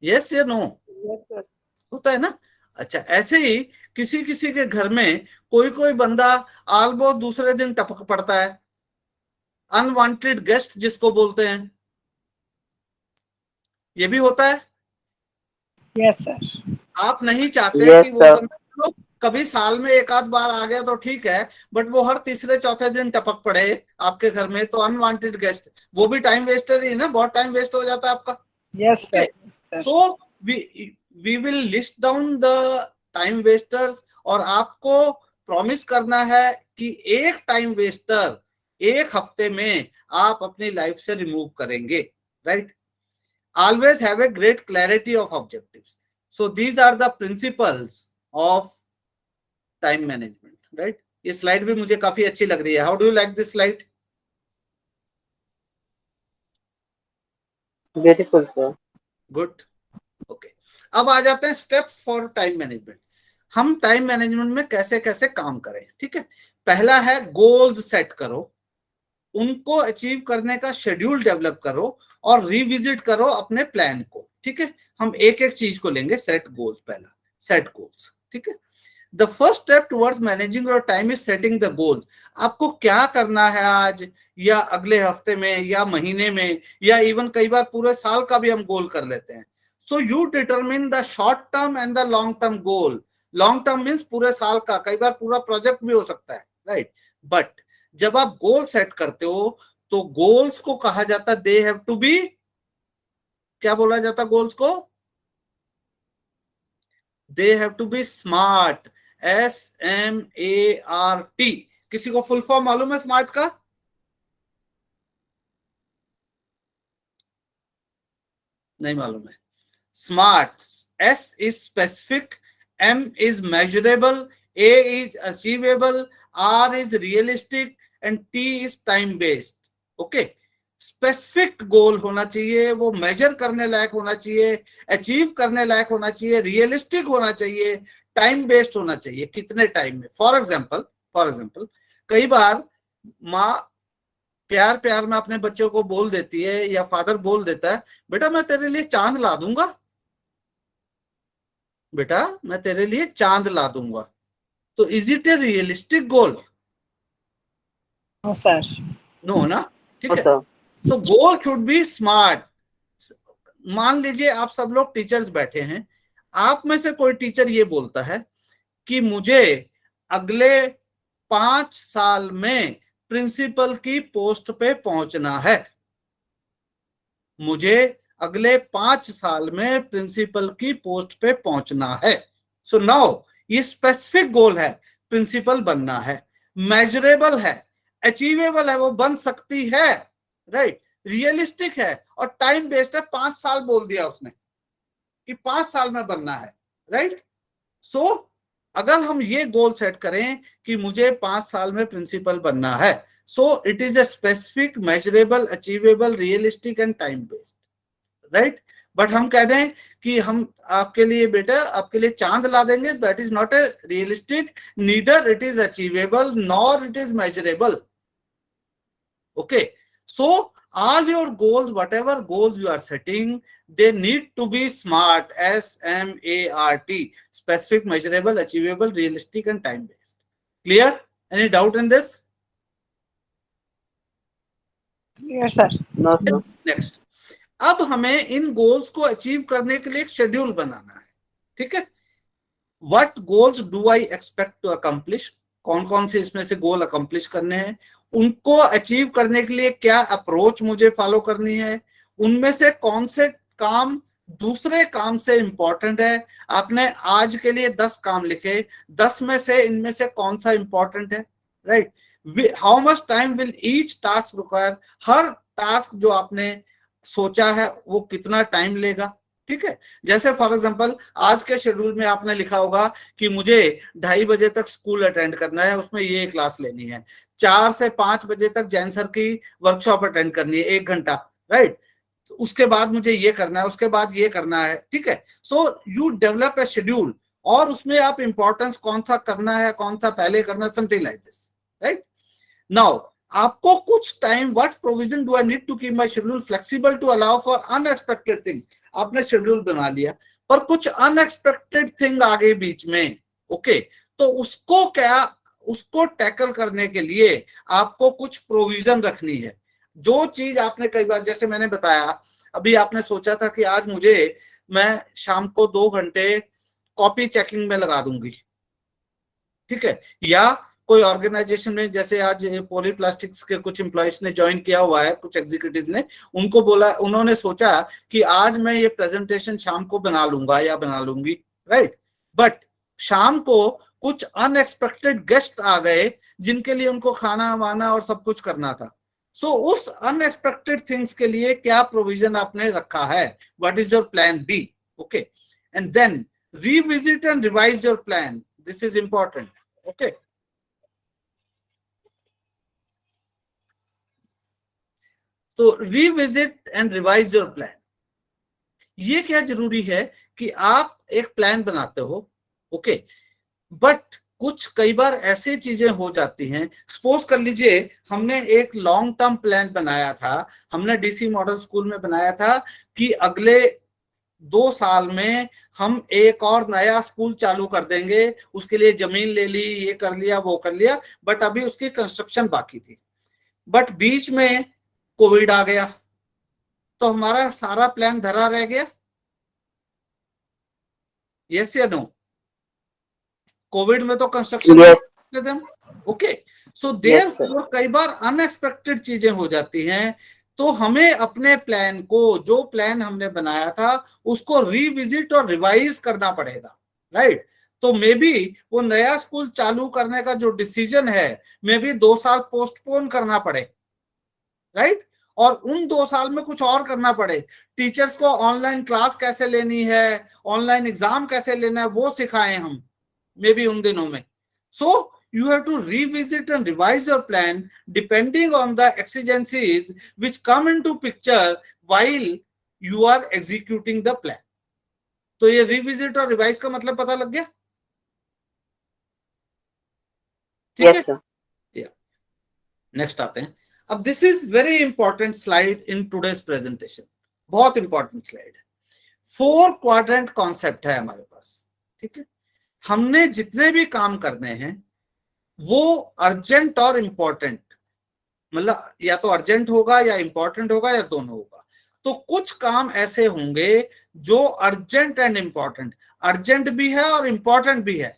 यस या नो? Yes, sir. होता है ना? अच्छा, ऐसे ही किसी किसी के घर में कोई कोई बंदा ऑलमोस्ट दूसरे दिन टपक पड़ता है, अनवांटेड गेस्ट जिसको बोलते हैं, ये भी होता है। Yes sir. आप नहीं चाहते Yes, कि वो sir. बंदा, चलो कभी साल में एक आध बार आ गया तो ठीक है, बट वो हर तीसरे चौथे दिन टपक पड़े आपके घर में, तो अनवांटेड गेस्ट, वो भी टाइम वेस्टर ही है ना, बहुत टाइम वेस्ट हो जाता है आपका। Yes sir. So we will list down the time wasters, और आपको प्रॉमिस करना है कि एक टाइम वेस्टर एक हफ्ते में आप अपनी लाइफ से रिमूव करेंगे, right. Always have a great clarity of objectives. So these are the principles of time management, right. ये स्लाइड भी मुझे काफी अच्छी लग रही है। How do you like this slide? Beautiful, sir. Good, okay. अब आ जाते हैं स्टेप्स फॉर टाइम मैनेजमेंट। हम टाइम मैनेजमेंट में कैसे कैसे काम करें, ठीक है। पहला है गोल्स सेट करो, उनको अचीव करने का शेड्यूल डेवलप करो और रिविजिट करो अपने प्लान को, ठीक है। हम एक एक चीज को लेंगे। सेट गोल्स, पहला सेट गोल्स, ठीक है। The first step towards managing your time is setting the goals. आपको क्या करना है आज या अगले हफ्ते में या महीने में, या इवन कई बार पूरे साल का भी हम गोल कर लेते हैं। So you determine the short term and the long term goal. Long term means पूरे साल का, कई बार पूरा प्रोजेक्ट भी हो सकता है, राइट। बट जब आप गोल सेट करते हो तो गोल्स को कहा जाता दे हैव टू बी, क्या बोला जाता गोल्स को? They have to be smart, SMART। किसी को फुल फॉर्म मालूम है स्मार्ट का? नहीं मालूम है। Smart, S is specific, M is measurable, A is achievable, R is realistic and T is time based. Okay, specific goal होना चाहिए, वो मेजर करने लायक होना चाहिए, अचीव करने लायक होना चाहिए, रियलिस्टिक होना चाहिए, टाइम बेस्ड होना चाहिए, कितने टाइम में। फॉर एग्जाम्पल कई बार माँ प्यार प्यार में अपने बच्चों को बोल देती है या फादर बोल देता है, बेटा मैं तेरे लिए चांद ला दूंगा, बेटा मैं तेरे लिए चांद ला दूंगा। तो is it a realistic goal? No sir. No ना, ठीक No, है। sir. So goal should be smart. मान लीजिए आप सब लोग टीचर्स बैठे हैं, आप में से कोई टीचर ये बोलता है कि मुझे अगले 5 साल में प्रिंसिपल की पोस्ट पे पहुंचना है, मुझे अगले 5 साल में प्रिंसिपल की पोस्ट पे पहुंचना है। सो नाउ ये स्पेसिफिक गोल है, प्रिंसिपल बनना है, मेजरेबल है, अचीवेबल है, वो बन सकती है, राइट, रियलिस्टिक है और टाइम बेस्ड है। 5 साल बोल दिया उसने कि 5 साल में बनना है, राइट। सो अगर हम ये गोल सेट करें कि मुझे 5 साल में प्रिंसिपल बनना है, सो it is a specific, measurable, achievable, realistic and time based, right. But हम कह दें कि हम आपके लिए बेटा आपके लिए चांद ला देंगे, that is not A realistic, neither it is achievable nor it is measurable. Okay, so all your goals, whatever goals you are setting, they need to be smart, SMART, specific, measurable, achievable, realistic and time based. Clear? Any doubt in this? Clear sir. No, sir. Next, अब हमें इन goals को achieve करने के लिए एक schedule बनाना है, ठीक है। What goals do I expect to accomplish, कौन कौन से इसमें से गोल अकम्प्लिश करने हैं, उनको अचीव करने के लिए क्या अप्रोच मुझे फॉलो करनी है, उनमें से कौन से काम दूसरे काम से इंपॉर्टेंट है। आपने आज के लिए 10 काम लिखे, 10 में से इनमें से कौन सा इंपॉर्टेंट है, right. How much time will each task require, her task जो आपने सोचा है वो कितना टाइम लेगा, ठीक है। जैसे फॉर एग्जांपल आज के शेड्यूल में आपने लिखा होगा कि मुझे 2:30 बजे तक स्कूल अटेंड करना है, उसमें ये क्लास लेनी है, 4 से 5 बजे तक जैन सर की वर्कशॉप अटेंड करनी है 1 घंटा, राइट। उसके बाद मुझे ये करना है, उसके बाद ये करना है, ठीक है। So you develop a schedule और उसमें आप इंपॉर्टेंस कौन सा करना है, कौन सा पहले करना है, something like this, right. Now आपको कुछ time, what provision do I need to keep my schedule flexible to allow for unexpected thing. आपने शेड्यूल बना लिया पर कुछ अनएक्सपेक्टेड थिंग आ गई बीच में, ओके, तो उसको क्या, उसको टैकल करने के लिए आपको कुछ प्रोविजन रखनी है। जो चीज आपने कई बार, जैसे मैंने बताया अभी, आपने सोचा था कि आज मैं शाम को 2 घंटे कॉपी चेकिंग में लगा दूंगी, ठीक है। या कोई ऑर्गेनाइजेशन में, जैसे आज पॉलीप्लास्टिक्स के कुछ एम्प्लॉइज ने ज्वाइन किया हुआ है, कुछ एग्जीक्यूटिव ने, उनको बोला, उन्होंने सोचा कि आज मैं ये प्रेजेंटेशन शाम को बना लूंगा या बना लूंगी, राइट। बट शाम को कुछ अनएक्सपेक्टेड गेस्ट आ गए जिनके लिए उनको खाना वाना और सब कुछ करना था। सो उस अनएक्सपेक्टेड थिंग्स के लिए क्या प्रोविजन आपने रखा है, what is your plan B, okay. And then revisit and revise your plan, this is important, okay. तो revisit and revise your plan, ये क्या जरूरी है कि आप एक प्लान बनाते हो, ओके, बट कुछ कई बार ऐसी चीजें हो जाती हैं। सपोज कर लीजिए हमने एक लॉन्ग टर्म प्लान बनाया था, हमने डीसी मॉडल स्कूल में बनाया था कि अगले 2 साल में हम एक और नया स्कूल चालू कर देंगे, उसके लिए जमीन ले ली, ये कर लिया, वो कर लिया, बट अभी उसकी कंस्ट्रक्शन बाकी थी। बट बीच में कोविड आ गया तो हमारा सारा प्लान धरा रह गया, यस या नो। कोविड में तो कंस्ट्रक्शन, ओके। सो देयर कई बार अनएक्सपेक्टेड चीजें हो जाती हैं, तो हमें अपने प्लान को, जो प्लान हमने बनाया था, उसको रिविजिट और रिवाइज करना पड़ेगा, राइट। तो मे बी वो नया स्कूल चालू करने का जो डिसीजन है मे बी 2 साल पोस्टपोन करना पड़े, राइट। और उन 2 साल में कुछ और करना पड़े, टीचर्स को ऑनलाइन क्लास कैसे लेनी है, ऑनलाइन एग्जाम कैसे लेना है, वो सिखाएं हम मे बी उन दिनों में। सो you have to revisit and revise your plan depending on the exigencies which come into picture while you are executing the plan. तो ये revisit और revise का मतलब पता लग गया? ठीक है? Yes, sir. नेक्स्ट आते हैं। अब this is very important slide in today's presentation, बहुत इंपॉर्टेंट स्लाइड है। 4 क्वाड्रेंट कॉन्सेप्ट है हमारे पास, ठीक है। हमने जितने भी काम करने हैं वो अर्जेंट और इंपॉर्टेंट, मतलब या तो अर्जेंट होगा या इंपॉर्टेंट होगा या दोनों होगा। तो कुछ काम ऐसे होंगे जो अर्जेंट एंड इंपॉर्टेंट, अर्जेंट भी है और इंपॉर्टेंट भी है,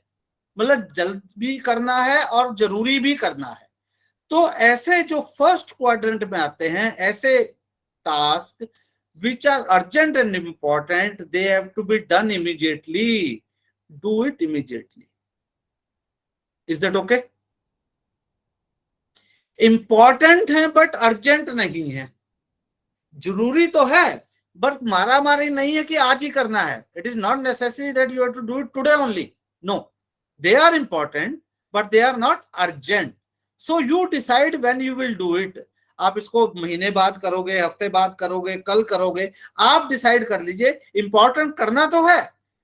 मतलब जल्द भी करना है और जरूरी भी करना है। तो ऐसे जो फर्स्ट क्वाड्रेंट में आते हैं, ऐसे task which are urgent and important, they have to be done immediately. Do it immediately. Is that okay? Important है बट अर्जेंट नहीं है, जरूरी तो है बट मारा मारी नहीं है कि आज ही करना है। It is not necessary that you have to do it today only, no, they are important but they are not urgent. So you decide when you will do it. आप इसको महीने बाद करोगे, हफ्ते बाद करोगे, कल करोगे, आप डिसाइड कर लीजिए। इंपॉर्टेंट करना तो है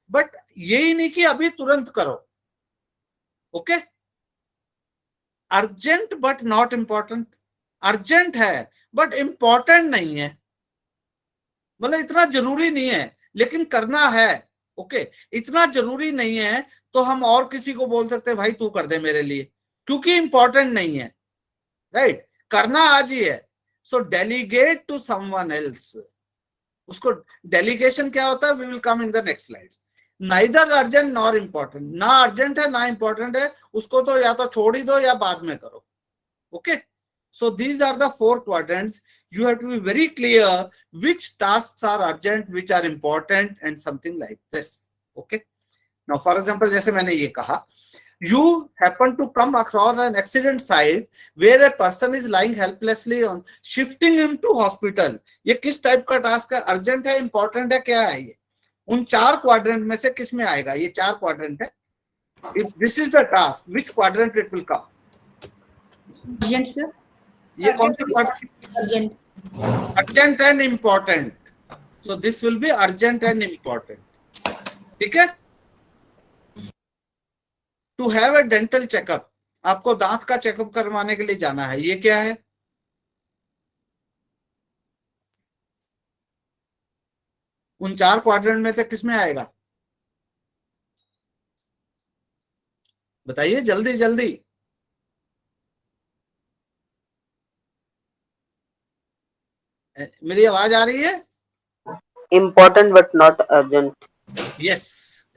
बट यही नहीं कि अभी तुरंत करो, okay. Urgent but not important, urgent है बट इंपॉर्टेंट नहीं है, मतलब इतना जरूरी नहीं है लेकिन करना है, ओके। इतना जरूरी नहीं है तो हम और किसी को बोल सकते हैं भाई तू कर दे मेरे लिए, क्योंकि इंपॉर्टेंट नहीं है, राइट। करना आज ही है। So delegate to someone else. उसको डेलीगेशन क्या होता है, we will come in the next slide. Neither urgent nor important, ना अर्जेंट है ना इंपॉर्टेंट है, उसको तो या तो छोड़ ही दो या बाद में करो, okay. So these are the 4 quadrants. You have to be very clear which tasks are urgent, which are important, and something like this. Okay. Now, for example, जैसे मैंने ये कहा, you happen to come across an accident site where a person is lying helplessly on, shifting him to hospital. ये किस type का task है, urgent है, important है, क्या है ये? उन 4 क्वाड्रेंट में से किस में आएगा? ये 4 क्वाड्रेंट है। If this is the task, which quadrant it will come? Urgent sir, ये कौन सा quadrant? Urgent, urgent and important. So this will be urgent and important, ठीक है। To have a dental checkup, आपको दांत का चेकअप करवाने के लिए जाना है, ये क्या है? उन 4 क्वाड्रेंट में से किस में आएगा? बताइए जल्दी जल्दी। मेरी आवाज आ रही है? Important but not urgent. Yes,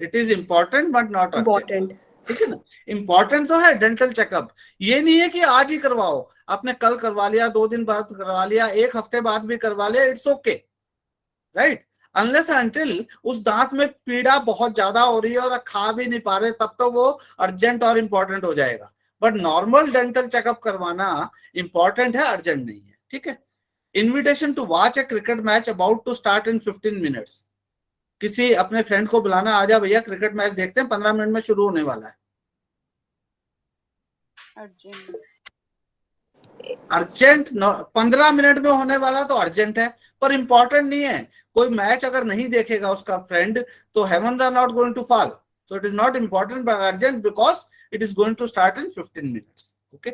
it is important but not Important. ठीक है ना। इंपॉर्टेंट तो है डेंटल चेकअप, ये नहीं है कि आज ही करवाओ, आपने कल करवा लिया, 2 दिन बाद करवा लिया, 1 हफ्ते बाद भी करवा लिया, it's okay, right. Unless until उस दांत में पीड़ा बहुत ज्यादा हो रही है और खा भी नहीं पा रहे, तब तो वो अर्जेंट और इंपॉर्टेंट हो जाएगा। बट नॉर्मल डेंटल चेकअप करवाना इंपॉर्टेंट है, अर्जेंट नहीं है, ठीक है। Invitation to watch a cricket match about to start in 15 minutes. किसी अपने फ्रेंड को बुलाना, आ जा भैया क्रिकेट मैच देखते हैं, 15 मिनट में शुरू होने वाला है। अर्जेंट 15 मिनट में होने वाला तो अर्जेंट है पर इंपॉर्टेंट नहीं है। कोई मैच अगर नहीं देखेगा उसका फ्रेंड तो heavens are not going to fall, so it is not important but urgent because it is going to start in 15 minutes, okay.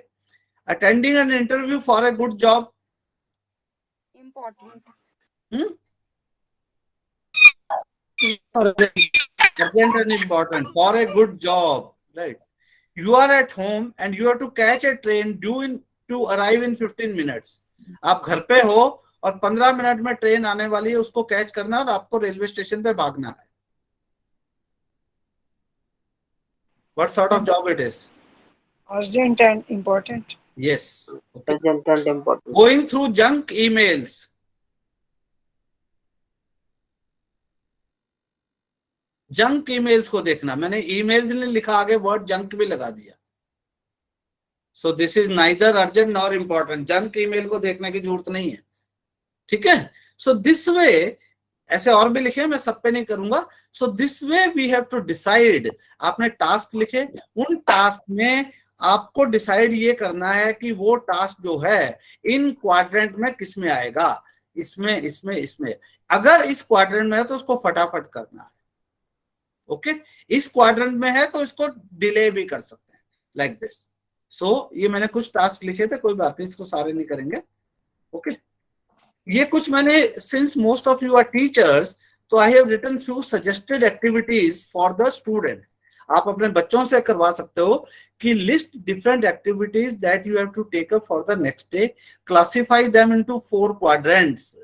Attending an interview for a good job, important. urgent and important for a good job, right? You are at home and you have to catch a train due to arrive in 15 minutes. आप घर पे हो और 15 minute में train आने वाली है, उसको कैच करना और आपको रेलवे स्टेशन पे भागना है। What sort of job it is? Urgent and important. Yes. Okay. Urgent and important. Going through junk emails. Junk emails को देखना, मैंने ईमेल्स नहीं लिखा, आगे वर्ड जंक भी लगा दिया। So this is neither urgent nor important, junk email को देखने की जरूरत नहीं है, ठीक है। सो दिस वे, ऐसे और भी लिखे, मैं सब पे नहीं करूंगा। So this way we have to decide, आपने टास्क लिखे, उन टास्क में आपको डिसाइड ये करना है कि वो टास्क जो है इन क्वाड्रेंट में किस में आएगा, इसमें इसमें इसमें। अगर इस क्वाड्रेंट में है तो उसको फटाफट करना है, ओके। इस क्वाड्रेंट में है तो इसको डिले भी कर सकते हैं, लाइक दिस। सो ये मैंने कुछ टास्क लिखे थे, कोई बात नहीं, इसको सारे नहीं करेंगे, ओके। ये कुछ मैंने, since most of you are teachers, तो I have written few suggested activities for the students. आप अपने बच्चों से करवा सकते हो कि list different activities that you have to take up for the next day, classify them into 4 quadrants,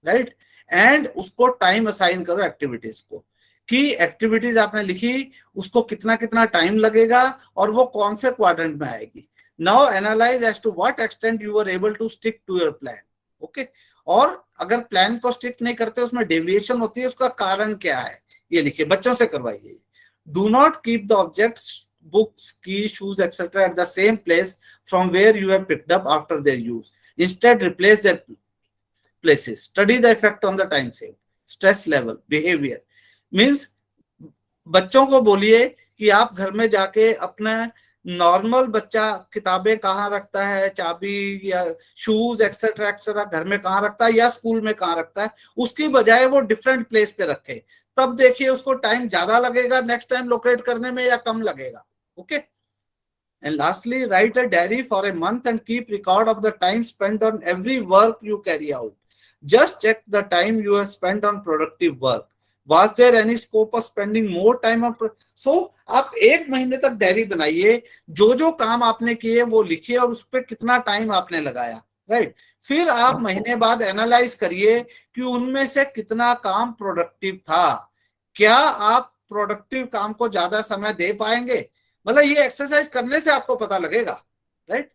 right, and उसको टाइम असाइन करो एक्टिविटीज को, कि एक्टिविटीज आपने लिखी उसको कितना कितना टाइम लगेगा और वो कौन से क्वाड्रेंट में आएगी। Now analyse as to what extent you are able to stick to your plan, okay. और अगर प्लान को स्टिक नहीं करते, उसमें डेविएशन होती है, उसका कारण क्या है ये लिखिए, बच्चों से करवाइए। Do not keep the objects, books, key, shoes etcetera at the same place from where you have picked up after their use, instead replace their places, study the effect on the time save, stress level, behaviour. Means बच्चों को बोलिए कि आप घर में जाके अपना normal बच्चा किताबें कहाँ रखता है, चाबी या शूज एक्सेट्रा एक्सेट्रा घर में कहाँ रखता है या स्कूल में कहाँ रखता है, उसकी बजाय वो डिफरेंट प्लेस पे रखे, तब देखिए उसको टाइम ज्यादा लगेगा नेक्स्ट टाइम लोकेट करने में या कम लगेगा, okay. And lastly, write a diary for a month and keep record of the time spent on every work you carry out, just check the time you have spent on productive work, was there any scope of spending more time on so आप 1 महीने तक diary बनाइए, जो जो काम आपने किए वो लिखिए और उस पर कितना टाइम आपने लगाया, राइट। फिर आप महीने बाद एनालाइज करिए कि उनमें से कितना काम प्रोडक्टिव था, क्या आप प्रोडक्टिव काम को ज्यादा समय दे पाएंगे, मतलब ये एक्सरसाइज करने से आपको पता लगेगा, राइट।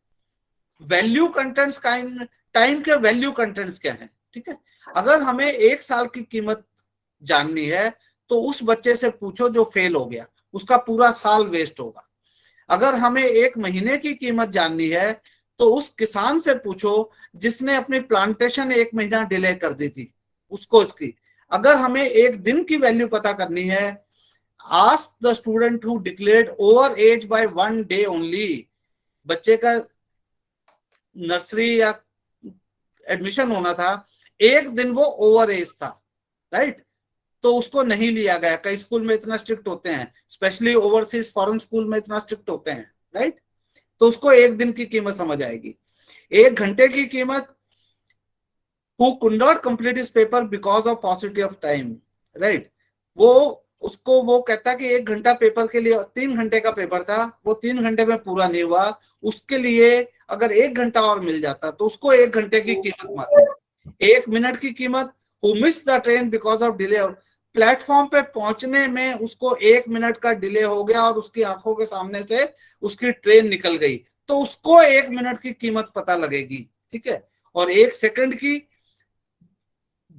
वैल्यू कंटेंट्स, टाइम के वैल्यू कंटेंट्स क्या है, ठीक है। अगर हमें 1 साल की कीमत जाननी है तो उस बच्चे से पूछो जो फेल हो गया, उसका पूरा साल वेस्ट होगा। अगर हमें 1 महीने की कीमत जाननी है तो उस किसान से पूछो जिसने अपनी प्लांटेशन 1 महीना डिले कर दी थी, उसको इसकी। अगर हमें 1 दिन की वैल्यू पता करनी है, ask the student who declared over age by 1 day only. बच्चे का नर्सरी या एडमिशन होना था, 1 दिन वो ओवर एज था, राइट, तो उसको नहीं लिया गया। कई स्कूल में इतना स्ट्रिक्ट होते हैं, स्पेशली ओवरसीज फॉरेन स्कूल में इतना स्ट्रिक्ट होते हैं, राइट। तो उसको 1 दिन की कीमत समझ आएगी। 1 घंटे की कीमत, who could not complete his paper because of paucity of time, right. वो कहता कि 1 घंटा पेपर के लिए, 3 घंटे का पेपर था, वो 3 घंटे में पूरा नहीं हुआ, उसके लिए अगर 1 घंटा और मिल जाता तो उसको 1 घंटे की कीमत मालूम। 1 मिनट की कीमत, who missed the train because of delay, platform पे पहुंचने में उसको 1 मिनट का डिले हो गया और उसकी आंखों के सामने से उसकी ट्रेन निकल गई, तो उसको 1 मिनट की कीमत पता लगेगी, ठीक है। और 1 सेकंड की,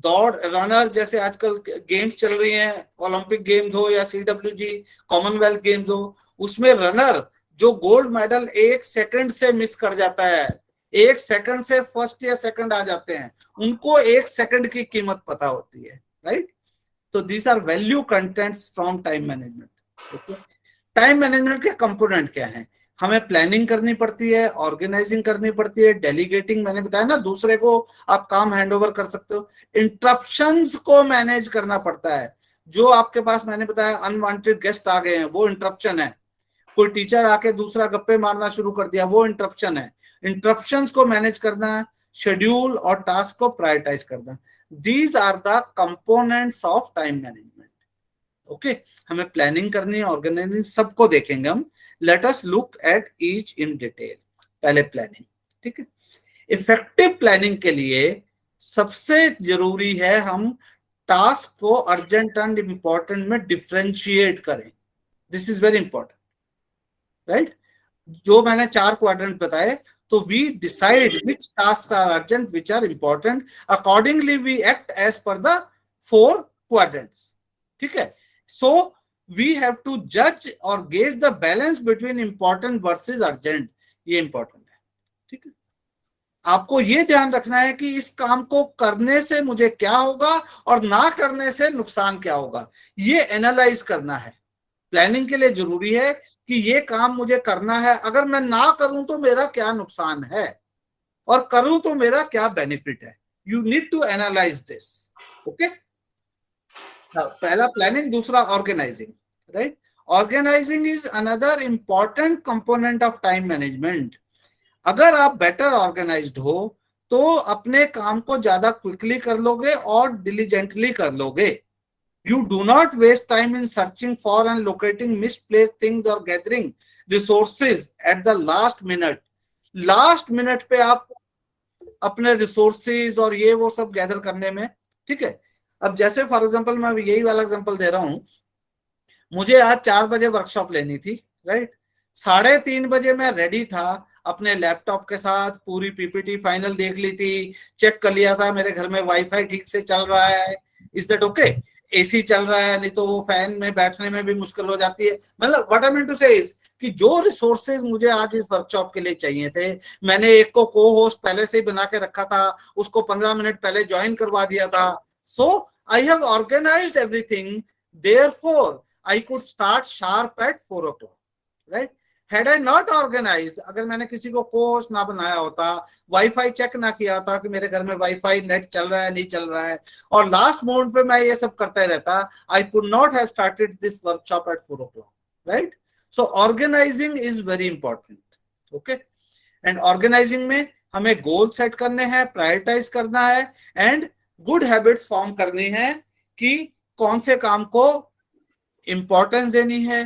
दौड़, रनर, जैसे आजकल गेम्स चल रही हैं, ओलंपिक गेम्स हो या CWG कॉमनवेल्थ गेम्स हो, उसमें रनर जो गोल्ड मेडल 1 सेकंड से मिस कर जाता है, 1 सेकंड से फर्स्ट या सेकंड आ जाते हैं, उनको 1 सेकंड की कीमत पता होती है, राइट। तो these are value contents from time management, okay. Time management के कंपोनेंट क्या है? हमें प्लानिंग करनी पड़ती है, ऑर्गेनाइजिंग करनी पड़ती है, डेलीगेटिंग, मैंने बताया ना, दूसरे को आप काम हैंडओवर कर सकते हो। इंटरप्शंस को मैनेज करना पड़ता है, जो आपके पास मैंने बताया अनवांटेड गेस्ट आ गए हैं, वो इंटरप्शन है। कोई टीचर आके दूसरा गप्पे मारना शुरू कर दिया, वो इंटरप्शन है। इंटरप्शंस को मैनेज करना, शेड्यूल और टास्क को प्रायोरिटाइज करना, these are the components of time management, okay. हमें प्लानिंग करनी है, ऑर्गेनाइजिंग, सबको देखेंगे हम। Let us look at each in detail. पहले प्लानिंग, ठीक है। इफेक्टिव प्लानिंग के लिए सबसे जरूरी है हम टास्क को अर्जेंट एंड इंपॉर्टेंट में डिफरेंशिएट करें। This is very important, right. जो मैंने 4 क्वाड्रेंट बताए, तो we decide which task are urgent, which are important, accordingly we act as per the 4 quadrants, ठीक है। सो वी हैव टू जज और gauge the balance between important versus urgent. ये important है, ठीक है। आपको ये ध्यान रखना है कि इस काम को करने से मुझे क्या होगा और ना करने से नुकसान क्या होगा, ये एनालाइज करना है। प्लानिंग के लिए जरूरी है कि ये काम मुझे करना है, अगर मैं ना करूं तो मेरा क्या नुकसान है और करूं तो मेरा क्या बेनिफिट है। You need to analyse this, okay. पहला प्लानिंग, दूसरा organising, right. Organising is another important component of time management. अगर आप बेटर ऑर्गेनाइज्ड हो तो अपने काम को ज्यादा क्विकली कर लोगे और डिलीजेंटली कर लोगे। You do not waste time in searching for and locating misplaced things or gathering resources at the last minute. Last minute पे आप अपने रिसोर्सेज और ये वो सब गैदर करने में, ठीक है। अब जैसे फॉर एग्जांपल मैं यही वाला एग्जांपल दे रहा हूं, मुझे आज 4 बजे वर्कशॉप लेनी थी, राइट। 3:30 बजे मैं रेडी था अपने लैपटॉप के साथ, पूरी पीपीटी फाइनल देख ली थी, चेक कर लिया था मेरे घर में वाईफाई ठीक से चल रहा है, इज दैट ओके, एसी चल रहा है, नहीं तो वो फैन में बैठने में भी मुश्किल हो जाती है। मतलब what I mean to say is कि जो रिसोर्सेज मुझे आज इस वर्कशॉप के लिए चाहिए थे, मैंने एक को को होस्ट पहले से ही बना के रखा था, उसको 15 मिनट पहले ज्वाइन करवा दिया था। So I have organised everything, therefore I could start sharp at 4 o'clock, right. Had I not organized, अगर मैंने किसी को कोर्स ना बनाया होता, वाईफाई चेक ना किया था कि मेरे घर में वाईफाई नेट चल रहा है नहीं चल रहा है, और लास्ट मोमेंट पे मैं ये सब करता रहता, I could not have started this workshop at 4 o'clock, right? So organizing is very important, okay? And organizing में हमें गोल सेट करने हैं, प्रायोरिटाइज करना है एंड गुड हैबिट्स फॉर्म करनी है कि कौन से काम को इंपॉर्टेंस देनी है।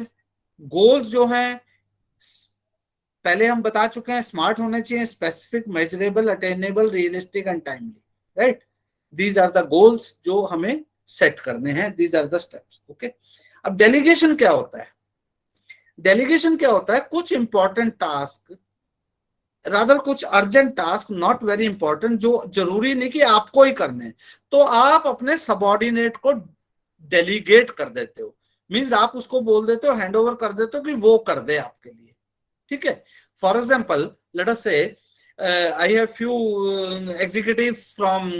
गोल्स जो हैं पहले हम बता चुके हैं, स्मार्ट होने चाहिए, specific, measurable, attainable, realistic and timely, right. These are the goals जो हमें सेट करने हैं, these are the steps, okay. अब डेलीगेशन क्या होता है? डेलीगेशन क्या होता है? कुछ इंपॉर्टेंट टास्क, रादर कुछ urgent task, not very important, जो जरूरी नहीं कि आपको ही करने, तो आप अपने सबऑर्डिनेट को डेलीगेट कर देते हो। मींस आप उसको बोल देते हो, हैंड ओवर कर देते हो कि वो कर दे आपके लिए, ठीक है। For example, let us say I have few executives from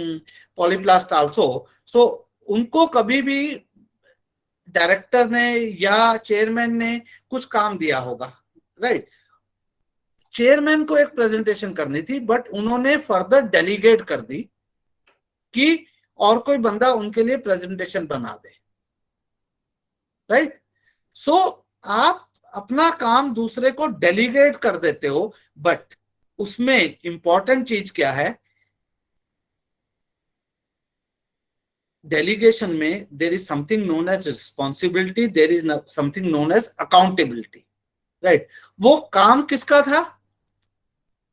Polyplast also, so उनको कभी भी डायरेक्टर ने या चेयरमैन ने कुछ काम दिया होगा, राइट। चेयरमैन को एक प्रेजेंटेशन करनी थी, बट उन्होंने फर्दर डेलीगेट कर दी कि और कोई बंदा उनके लिए प्रेजेंटेशन बना दे, राइट। सो आप अपना काम दूसरे को डेलीगेट कर देते हो, बट उसमें इंपॉर्टेंट चीज क्या है? डेलीगेशन में there is something known as responsibility, there is something known as accountability, right. वो काम किसका था?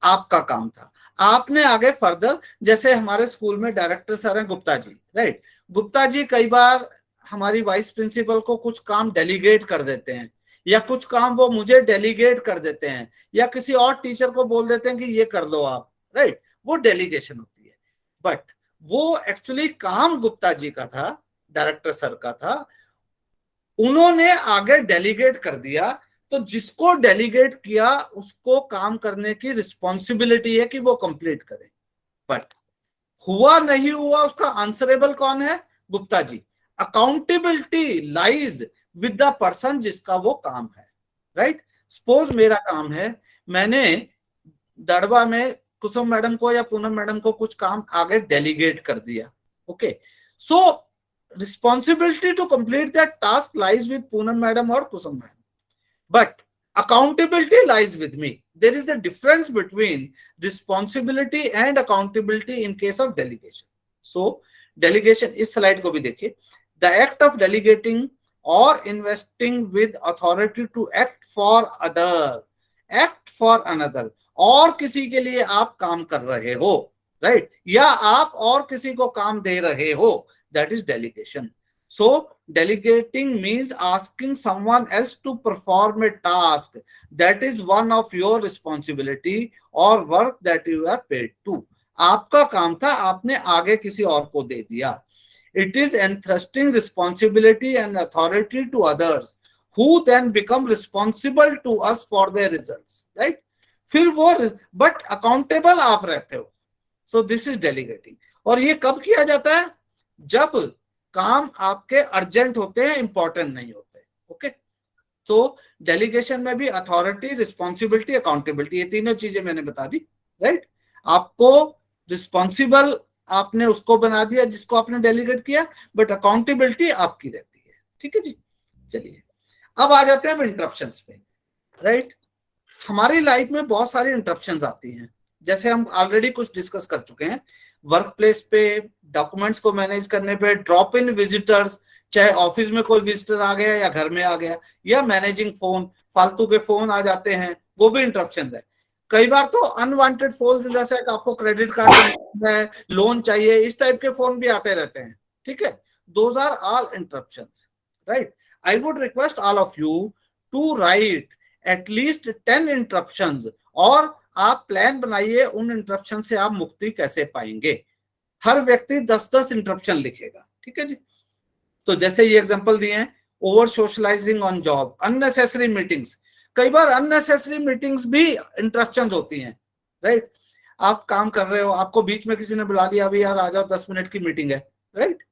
आपका काम था। आपने आगे फर्दर, जैसे हमारे स्कूल में डायरेक्टर सर हैं गुप्ता जी, राइट। गुप्ता जी कई बार हमारी वाइस प्रिंसिपल को कुछ काम डेलीगेट कर देते हैं, या कुछ काम वो मुझे डेलीगेट कर देते हैं, या किसी और टीचर को बोल देते हैं कि ये कर लो आप, राइट। वो डेलीगेशन होती है, बट वो एक्चुअली काम गुप्ता जी का था, डायरेक्टर सर का था, उन्होंने आगे डेलीगेट कर दिया, तो जिसको डेलीगेट किया उसको काम करने की रिस्पॉन्सिबिलिटी है कि वो कंप्लीट करे, बट हुआ नहीं हुआ उसका आंसरेबल कौन है? Gupta ji. Accountability lies with the person जिसका वो काम है, राइट। सपोज मेरा काम है, मैंने दड़बा में कुसुम मैडम को या पूनम मैडम को कुछ काम आगे डेलीगेट कर दिया, okay. So responsibility to complete that task lies with Poonam madam और Kusum madam, but accountability lies with me. There is a difference between responsibility and accountability in case of delegation. So delegation, इस slide को भी देखिए, the act of delegating or investing with authority to act for another, और किसी के लिए आप काम कर रहे हो, right, या आप और किसी को काम दे रहे हो, that is delegation. So delegating means asking someone else to perform a task that is one of your responsibility or work that you are paid to. आपका काम था, आपने आगे किसी और को दे दिया। It is entrusting responsibility and authority to others who then become responsible to us for their results, right? फिर वो but accountable आप रहते हो. So this is delegating. और ये कब किया जाता है? जब काम आपके अर्जेंट होते हैं, इंपॉर्टेंट नहीं होते. ओके, तो डेलीगेशन में भी अथॉरिटी, रिस्पॉन्सिबिलिटी, अकाउंटेबिलिटी, ये तीनों चीजें मैंने बता दी, राइट? आपको रिस्पॉन्सिबल आपने उसको बना दिया जिसको आपने डेलीगेट किया, बट अकाउंटेबिलिटी आपकी रहती है. ठीक है जी, चलिए अब आ जाते हैं इंटरप्शंस पे, राइट? हमारी लाइफ में बहुत सारी इंटरप्शंस आती हैं, जैसे हम ऑलरेडी कुछ डिस्कस कर चुके हैं. वर्क प्लेस पे, डॉक्यूमेंट्स को मैनेज करने पे, ड्रॉप इन विजिटर्स, चाहे ऑफिस में कोई विजिटर आ गया या घर में आ गया, या मैनेजिंग फोन, फालतू के फोन आ जाते हैं, वो भी इंटरप्शन है. कई बार तो अनवांटेड फोन, जैसे आपको क्रेडिट कार्ड है, लोन चाहिए, इस टाइप के फोन भी आते रहते हैं. ठीक है, those are all interruptions, right? I would request all of you to write at least 10 interruptions, और आप प्लान बनाइए उन इंटरप्शन से आप मुक्ति कैसे पाएंगे. हर व्यक्ति 10-10 इंटरप्शन लिखेगा. ठीक है जी, तो जैसे ये एग्जांपल दिए हैं, over socialising on job, unnecessary meetings. कई बार अननेसेसरी मीटिंग्स भी इंटरप्शंस होती हैं, राइट? आप काम कर रहे हो, आपको बीच में किसी ने बुला लिया, अभी यार आ जाओ 10 मिनट की मीटिंग है, right?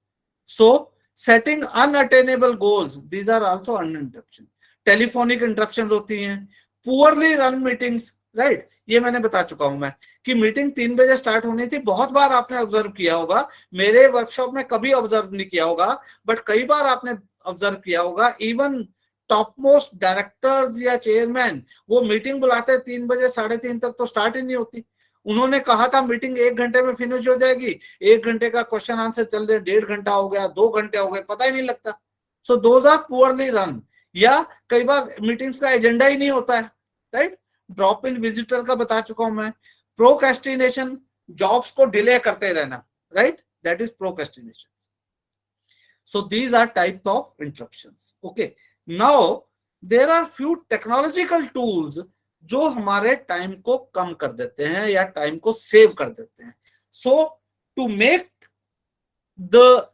So setting unattainable goals, these are also an interruption. Telephonic interruptions होती हैं, पुअरली रन मीटिंग्स, राइट? ये मैंने बता चुका हूं मैं कि मीटिंग 3 बजे स्टार्ट होनी थी. बहुत बार आपने ऑब्जर्व किया होगा, मेरे वर्कशॉप में कभी ऑब्जर्व नहीं किया होगा, बट कई बार आपने ऑब्जर्व किया होगा, इवन टॉप मोस्ट डायरेक्टर्स या चेयरमैन वो मीटिंग बुलाते 3 बजे, 3:30 तक तो स्टार्ट ही नहीं होती. उन्होंने कहा था मीटिंग 1 घंटे में फिनिश हो जाएगी, 1 घंटे का क्वेश्चन आंसर चल रहे, 1.5 घंटा हो गया, 2 घंटे हो गए, पता ही नहीं लगता. So those are poorly run. या कई बार मीटिंग्स का एजेंडा ही नहीं होता है, राइट? ड्रॉप इन विजिटर का बता चुका हूं मैं. प्रोक्रेस्टिनेशन, जॉब्स को डिले करते रहना, right? That is procrastination. So these are type of interruptions. Okay, now there are few technological tools जो हमारे टाइम को कम कर देते हैं या टाइम को सेव कर देते हैं. So to make the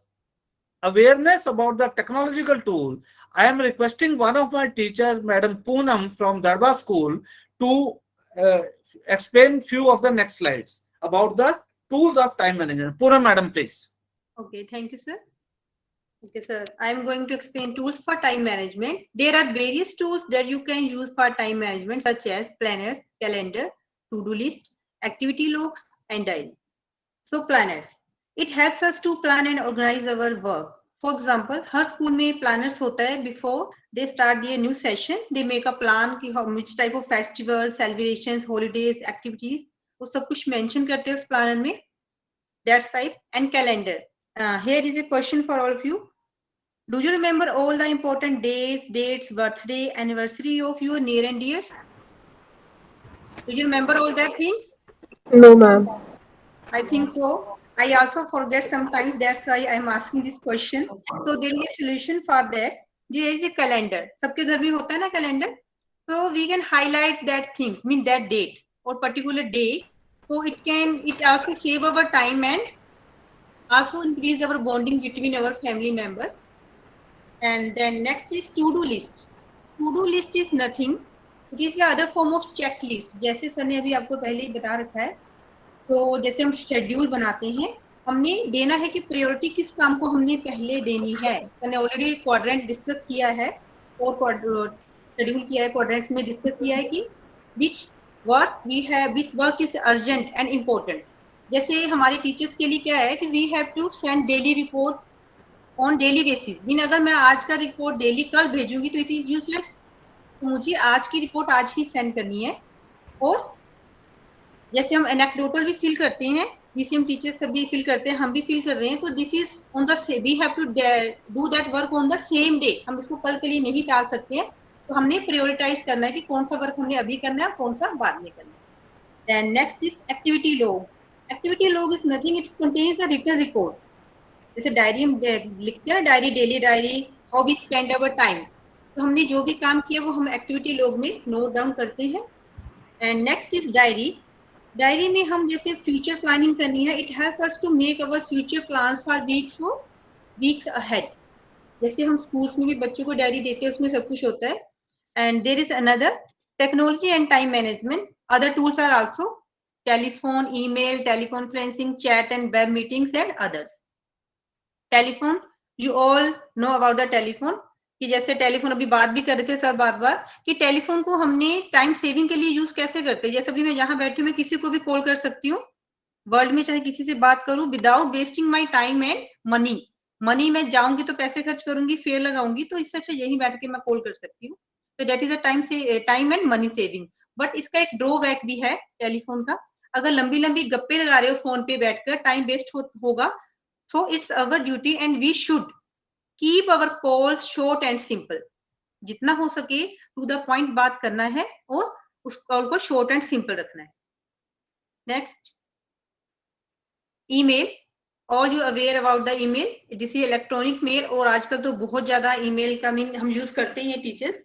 awareness about the technological tool, I am requesting one of my teacher, Madam Poonam from Darba School, to explain few of the next slides about the tools of time management. Poonam Madam, please. Okay, thank you, sir. Okay, sir. I am going to explain tools for time management. There are various tools that you can use for time management, such as planners, calendar, to-do list, activity logs, and diary. So planners. It helps us to plan and organize our work. For example, her school में planners होता है. Before they start their new session, they make a plan कि which type of festivals, celebrations, holidays, activities, वो सब कुछ mention करते हैं उस planner में. That's type. And calendar. Here is a question for all of you. Do you remember all the important days, dates, birthday, anniversary of your near and dears? Do you remember all that things? No, ma'am. I think so. I also forget sometimes. That's why I'm asking this question. So there is a solution for that. There is a calendar. सबके घर में होता है ना calendar. So we can highlight that things, mean that date or particular day. So it also save our time and also increase our bonding between our family members. And then next is to-do list. To-do list is nothing. It is the other form of checklist. जैसे sir ने अभी आपको पहले ही बता रखा है. तो जैसे हम शेड्यूल बनाते हैं, हमने देना है कि प्रायोरिटी किस काम को हमने पहले देनी है. सर ने ऑलरेडी क्वाड्रेंट डिस्कस किया है और शेड्यूल किया है, क्वाड्रेंट्स में डिस्कस किया है कि which work is urgent and important. जैसे हमारे टीचर्स के लिए क्या है कि we have to send daily report on daily basis. Mean अगर मैं आज का रिपोर्ट डेली कल भेजूंगी तो इट इज यूजलेस. तो मुझे आज की रिपोर्ट आज ही सेंड करनी है. और जैसे हम एनेक्डोटल भी फिल करते हैं, जिसे हम टीचर्स सभी फिल करते हैं, हम भी फिल कर रहे हैं. तो this is on the we have to do that work on the same day. हम इसको कल के लिए नहीं टाल सकते हैं. तो हमने प्रायोरिटाइज करना है कि कौन सा वर्क हमने अभी करना है और कौन सा बाद में करना है. Then next is activity logs. Activity log is nothing, it's contains the written record. जैसे डायरी हम लिखते हैं ना, diary, daily diary, how we spend our time. तो हमने जो भी काम किया वो हम एक्टिविटी लॉग में नोट डाउन करते हैं. And next is diary. Diary में हम जैसे फ्यूचर प्लानिंग करनी है, it help us to make our future plans for weeks और वीक्स अहेड। जैसे हम स्कूल्स में भी बच्चों को डायरी देते हैं, उसमें सब कुछ होता है। And there is another technology and time management. Other tools are also telephone, email, teleconferencing, chat and web meetings and others. Telephone, you all know about the telephone, कि जैसे टेलीफोन अभी बात भी कर रहे थे सर बार बार कि टेलीफोन को हमने टाइम सेविंग के लिए यूज कैसे करते हैं। जैसे अभी मैं यहाँ बैठी हूँ, मैं किसी को भी कॉल कर सकती हूँ वर्ल्ड में, चाहे किसी से बात करूं without wasting my time and money मैं जाऊंगी तो पैसे खर्च करूंगी, फेयर लगाऊंगी, तो इससे अच्छा यहीं बैठ के मैं कॉल कर सकती हूँ। तो that is a time and money saving. But इसका एक ड्रॉबैक भी है टेलीफोन का। अगर लंबी लंबी गप्पे लगा रहे हो फोन पे बैठकर, टाइम वेस्ट होगा। So it's our duty and we should keep our calls short and simple. जितना हो सके टू द पॉइंट बात करना है और उस कॉल को शॉर्ट एंड सिंपल रखना है। Next, email, all you aware about the email, this is electronic mail. और आजकल तो बहुत ज्यादा ईमेल का मीन हम यूज करते हैं टीचर्स।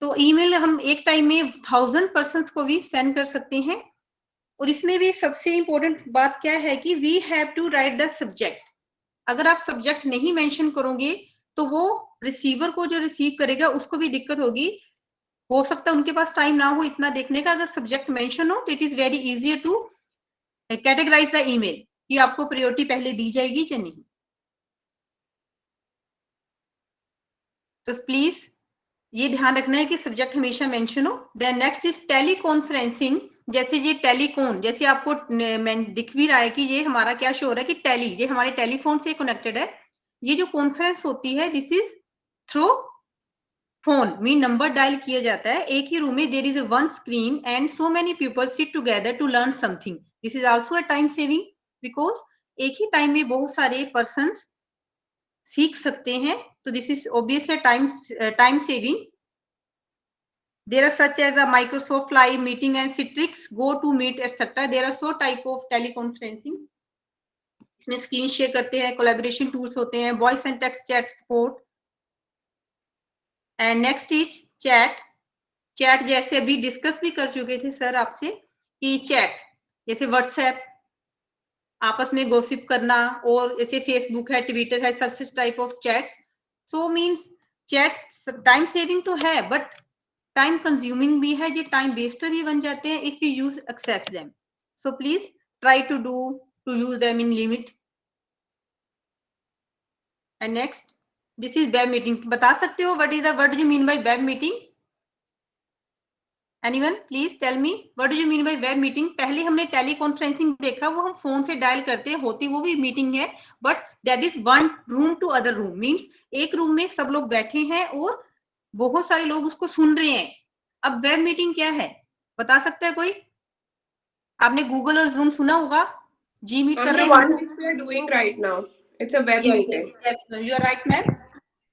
तो ईमेल हम एक टाइम में 1000 पर्सन्स को भी सेंड कर सकते हैं। और इसमें भी सबसे इंपॉर्टेंट बात क्या है कि we have to write the subject. अगर आप सब्जेक्ट नहीं मेंशन करोगे तो वो रिसीवर को, जो रिसीव करेगा, उसको भी दिक्कत होगी। हो सकता है उनके पास टाइम ना हो इतना देखने का। अगर सब्जेक्ट मेंशन हो तो it is very easier to categorise the email कि आपको प्रायोरिटी पहले दी जाएगी या नहीं। तो प्लीज ये ध्यान रखना है कि सब्जेक्ट हमेशा मेंशन हो। Then next is teleconferencing. जैसे ये टेलीकॉन, जैसे आपको दिख भी रहा है कि ये हमारा क्या शो हो रहा है कि टेली, ये हमारे टेलीफोन से कनेक्टेड है। ये जो कॉन्फ्रेंस होती है this is through phone, mean number dial किया जाता है। एक ही रूम में there is one screen and so many people sit together to learn something. This is also a time saving because एक ही टाइम में बहुत सारे पर्सन्स सीख सकते हैं। तो this is obviously time saving. There are such as a Microsoft Live meeting and Citrix, GoToMeet, etc. There are so type of teleconferencing. इसमें स्क्रीन शेयर करते हैं, कोलैबोरेशन टूल्स होते हैं, voice and text chat support. And next is chat. Chat जैसे अभी discuss भी कर चुके थे सर आपसे कि चैट जैसे व्हाट्सएप, आपस में गॉसिप करना, और जैसे फेसबुक है, ट्विटर है, सब type of chats. So means chats time saving तो है बट टाइम कंज्यूमिंग भी है, ये टाइम वेस्टर भी बन जाते हैं if you use excess them. So please try to use them in limit. And next, this is web meeting. बता सकते हो what do you mean by web meeting? Anyone please tell me what do you mean by web meeting? पहले हमने tele conferencing देखा, वो हम phone से dial करते हैं, होती वो भी मीटिंग है, but that is one room to other room. Means एक रूम में सब लोग बैठे हैं और बहुत सारे लोग उसको सुन रहे हैं। अब वेब मीटिंग क्या है, बता सकता है कोई? आपने गूगल और जूम सुना होगा, जी मीट कर रहे The हैं one which we are doing right now, it's a web meeting. yes you are right ma'am,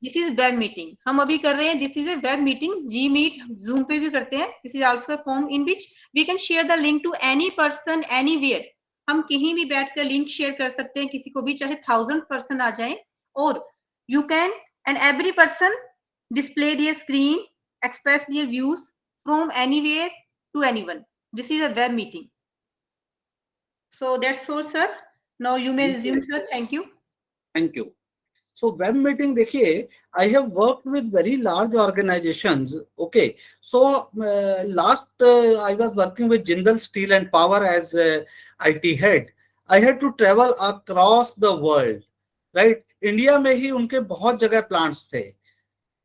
this is web meeting हम अभी कर रहे हैं। this is a web meeting, G Meet Zoom पे भी करते हैं। this is also a form in which we can share the link to any person anywhere। हम कहीं भी बैठकर लिंक शेयर कर सकते हैं किसी को भी, चाहे 1000 पर्सन आ जाए। और you can and every person display their screen, express their views from anywhere to anyone। this is a web meeting। so that's all sir, now you may resume sir, thank you। Thank you. So web meeting देखिए, I have worked with very large organisations. Okay, so last I was working with Jindal Steel and Power as IT head. I had to travel across the world, right. India में ही उनके बहुत जगह plants थे,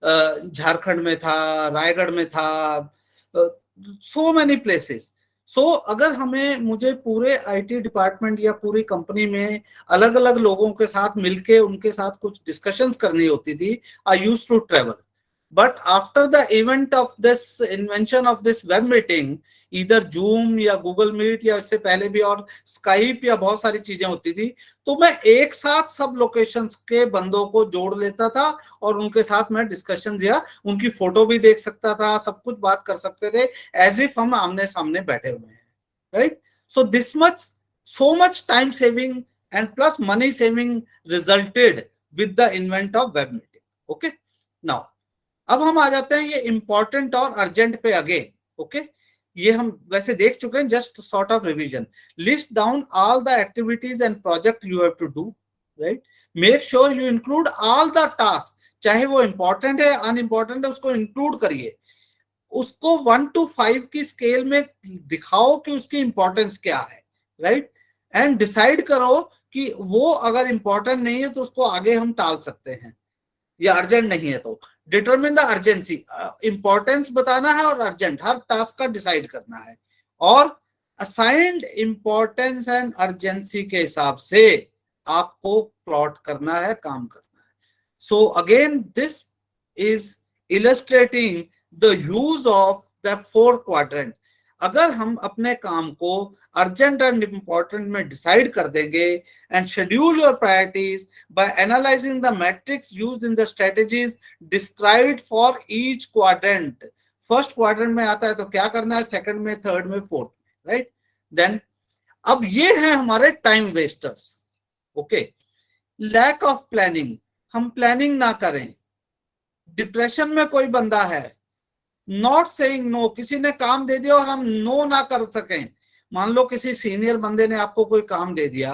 झारखंड में था, रायगढ़ में था, सो मेनी प्लेसेस। सो अगर मुझे पूरे आईटी डिपार्टमेंट या पूरी कंपनी में अलग अलग लोगों के साथ मिलके उनके साथ कुछ डिस्कशंस करनी होती थी, I used to travel. But after the event of this invention of this web meeting, इधर जूम या गूगल मीट या इससे पहले भी और स्काइप या बहुत सारी चीजें होती थी, तो मैं एक साथ सब लोकेशंस के बंदों को जोड़ लेता था और उनके साथ मैं डिस्कशन या उनकी फोटो भी देख सकता था, सब कुछ बात कर सकते थे एज इफ हम आमने सामने बैठे हुए हैं, right. So this much, so much time saving and plus money saving resulted with the invent of web meeting। okay, now अब हम आ जाते हैं ये इंपॉर्टेंट और अर्जेंट पे अगेन। ओके, ये हम वैसे देख चुके हैं, just sort of revision. List down all the activities and project you have to do. Right. Make sure you include all the task, चाहे वो इंपॉर्टेंट है अनइम्पॉर्टेंट है, उसको इंक्लूड करिए। उसको 1 to 5 की स्केल में दिखाओ कि उसकी इंपॉर्टेंस क्या है, राइट। एंड डिसाइड करो कि वो अगर इंपॉर्टेंट नहीं है तो उसको आगे हम टाल सकते हैं, या अर्जेंट नहीं है तो डिटरमिन द अर्जेंसी, इंपॉर्टेंस बताना है और अर्जेंट हर टास्क का डिसाइड करना है, और असाइंड इंपॉर्टेंस एंड अर्जेंसी के हिसाब से आपको प्लॉट करना है, काम करना है। So again this is illustrating the use of the 4 quadrant. अगर हम अपने काम को अर्जेंट एंड इंपॉर्टेंट में डिसाइड कर देंगे and schedule your priorities by analysing the matrix used in the strategies described for each quadrant. First quadrant में आता है तो क्या करना है, सेकंड में, थर्ड में, फोर्थ में, राइट। देन अब ये है हमारे time wasters. Okay, lack of planning, हम प्लानिंग ना करें। डिप्रेशन में कोई बंदा है, नॉट सेइंग नो, किसी ने काम दे दिया और हम नो ना कर सकें। मान लो किसी सीनियर बंदे ने आपको कोई काम दे दिया,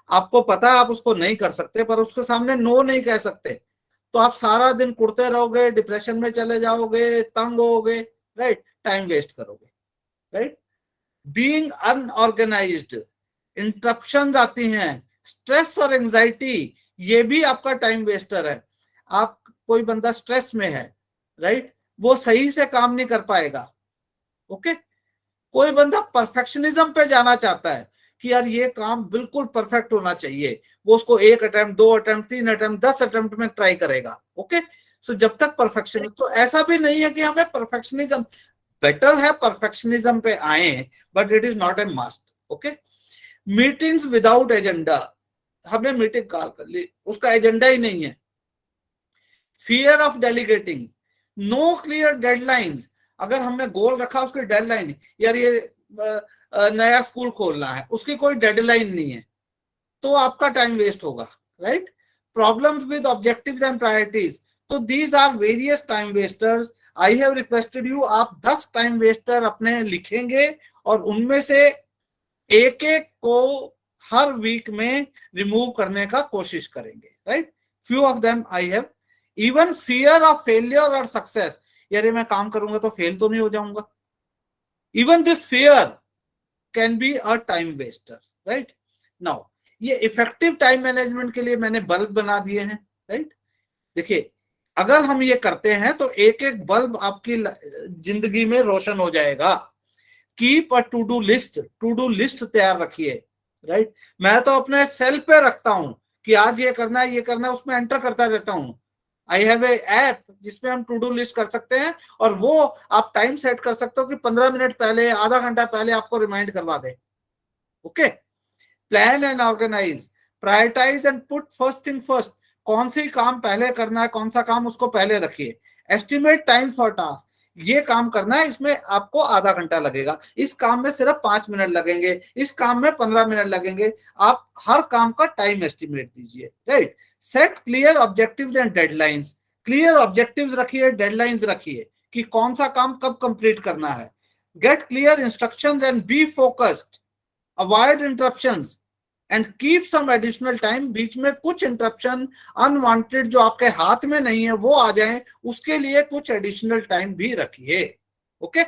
आपको पता है आप उसको नहीं कर सकते, पर उसके सामने नो नहीं कह सकते, तो आप सारा दिन कुड़ते रहोगे, डिप्रेशन में चले जाओगे, तंग होगे, राइट, टाइम वेस्ट करोगे, राइट। बीइंग अनऑर्गेनाइज्ड, इंटरप्शंस आती हैं, स्ट्रेस और एंजाइटी, ये भी आपका टाइम वेस्टर है। आप कोई बंदा स्ट्रेस में है, राइट, वो सही से काम नहीं कर पाएगा। ओके, कोई बंदा परफेक्शनिज्म पे जाना चाहता है कि यार ये काम बिल्कुल परफेक्ट होना चाहिए, वो उसको 1 अटेम्प्ट, 2 अटेम्प्ट, 3 अटेम्प्ट, 10 अटेम्प्ट में ट्राई करेगा। ओके, सो जब तक परफेक्शन, तो ऐसा भी नहीं है कि हमें परफेक्शनिज्म, बेटर है परफेक्शनिज्म पे आए, but it is not a must. Okay, meetings without agenda, हमने मीटिंग कॉल कर ली, उसका एजेंडा ही नहीं है। Fear of delegating, no clear deadlines, अगर हमने गोल रखा उसकी डेडलाइन, यार ये नया स्कूल खोलना है, उसकी कोई डेडलाइन नहीं है, तो आपका टाइम वेस्ट होगा, right. Problems with objectives and priorities, तो these are various time wasters. I have requested you, आप 10 टाइम वेस्टर अपने लिखेंगे और उनमें से एक एक को हर वीक में रिमूव करने का कोशिश करेंगे, right. Few of them I have, even fear of failure और सक्सेस, यार मैं काम करूंगा तो फेल तो नहीं हो जाऊंगा, even this fear can be a time Wester, right. Now ये इफेक्टिव टाइम मैनेजमेंट के लिए मैंने बल्ब बना दिए हैं, राइट। देखिए, अगर हम ये करते हैं तो एक एक बल्ब आपकी जिंदगी में रोशन हो जाएगा। Keep a to do list, to do list तैयार रखिए, राइट। मैं तो अपने सेल पे रखता हूं कि आज ये करना है, ये करना है, उसमें एंटर करता रहता हूं। आई हैव ए ऐप जिसमें हम टू डू लिस्ट कर सकते हैं, और वो आप टाइम सेट कर सकते हो कि 15 मिनट पहले, आधा घंटा पहले आपको रिमाइंड करवा दे। Okay, plan and organise, prioritise and put first thing first, कौन सी काम पहले करना है, कौन सा काम उसको पहले रखिए। एस्टिमेट टाइम फॉर टास्क, ये काम करना है, इसमें आपको आधा घंटा लगेगा, इस काम में सिर्फ 5 मिनट लगेंगे, इस काम में 15 मिनट लगेंगे। आप हर काम का टाइम एस्टिमेट दीजिए, right. Set clear objectives and deadlines, clear objectives रखिए, डेडलाइंस रखिए कि कौन सा काम कब कंप्लीट करना है। Get clear instructions and be focused, avoid interruptions and keep some additional time. बीच में कुछ इंटरप्शन अनवांटेड जो आपके हाथ में नहीं है वो आ जाए, उसके लिए कुछ एडिशनल टाइम भी रखिए। ओके,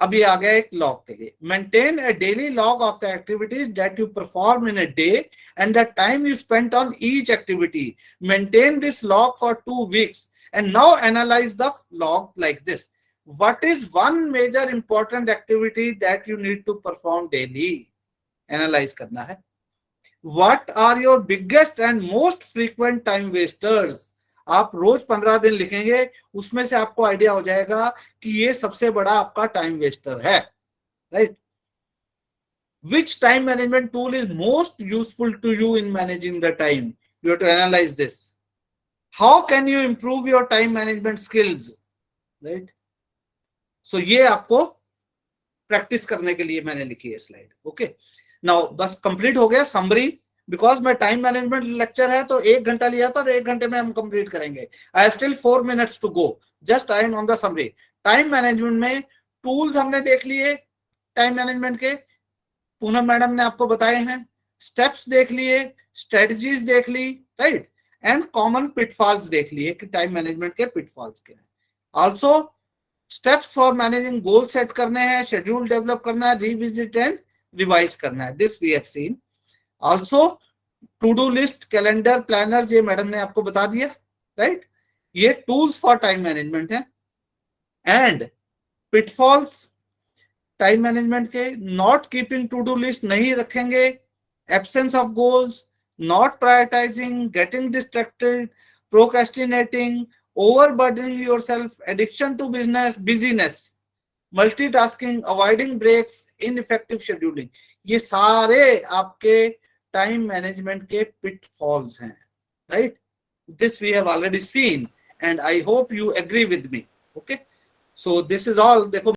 अब ये आ गया एक लॉग के लिए। Maintain A daily log of the activities that you perform in a day and the time you spent on each activity. Maintain this log for 2 weeks and now analyze the log like this. What is one major important activity that you need to perform daily? Analyse करना है। What are your biggest and most frequent time wasters? आप रोज 15 दिन लिखेंगे, उसमें से आपको idea हो जाएगा कि ये सबसे बड़ा आपका टाइम वेस्टर है, right. Which time management tool is most useful to you in managing the time? You have to analyze this. How can you improve your time management skills? Right? So ये आपको practice करने के लिए मैंने लिखी है slide. Okay, now बस complete हो गया समरी। बिकॉज मैं टाइम मैनेजमेंट लेक्चर है तो 1 घंटा लिया था, तो 1 घंटे में हम कंप्लीट करेंगे। I have still 4 minutes to go, just I am on the summary. Time management में टूल्स हमने देख लिए टाइम मैनेजमेंट के, पूनम मैडम ने आपको बताए हैं। स्टेप्स देख लिए, स्ट्रेटजीज देख ली, राइट, एंड कॉमन पिटफॉल्स देख लिए कि टाइम मैनेजमेंट के पिटफॉल्स क्या है। Also steps for managing goal set करने हैं, शेड्यूल डेवलप करना है, रिविजिट एंड रिवाइज करना है, this we have seen. Also to do list, calendar, planners, ये मैडम ने आपको बता दिया, राइट, ये टूल्स फॉर टाइम मैनेजमेंट है। एंड पिटफॉल्स टाइम मैनेजमेंट के, not keeping to do list, नहीं रखेंगे, absence of goals, not prioritising, getting distracted, procrastinating, overburdening yourself, addiction to busyness, multitasking, avoiding breaks, ineffective scheduling, ये सारे आपके time management के pitfalls हैं, right? This we have already seen and I hope you agree with me. Okay, so this is all. देखो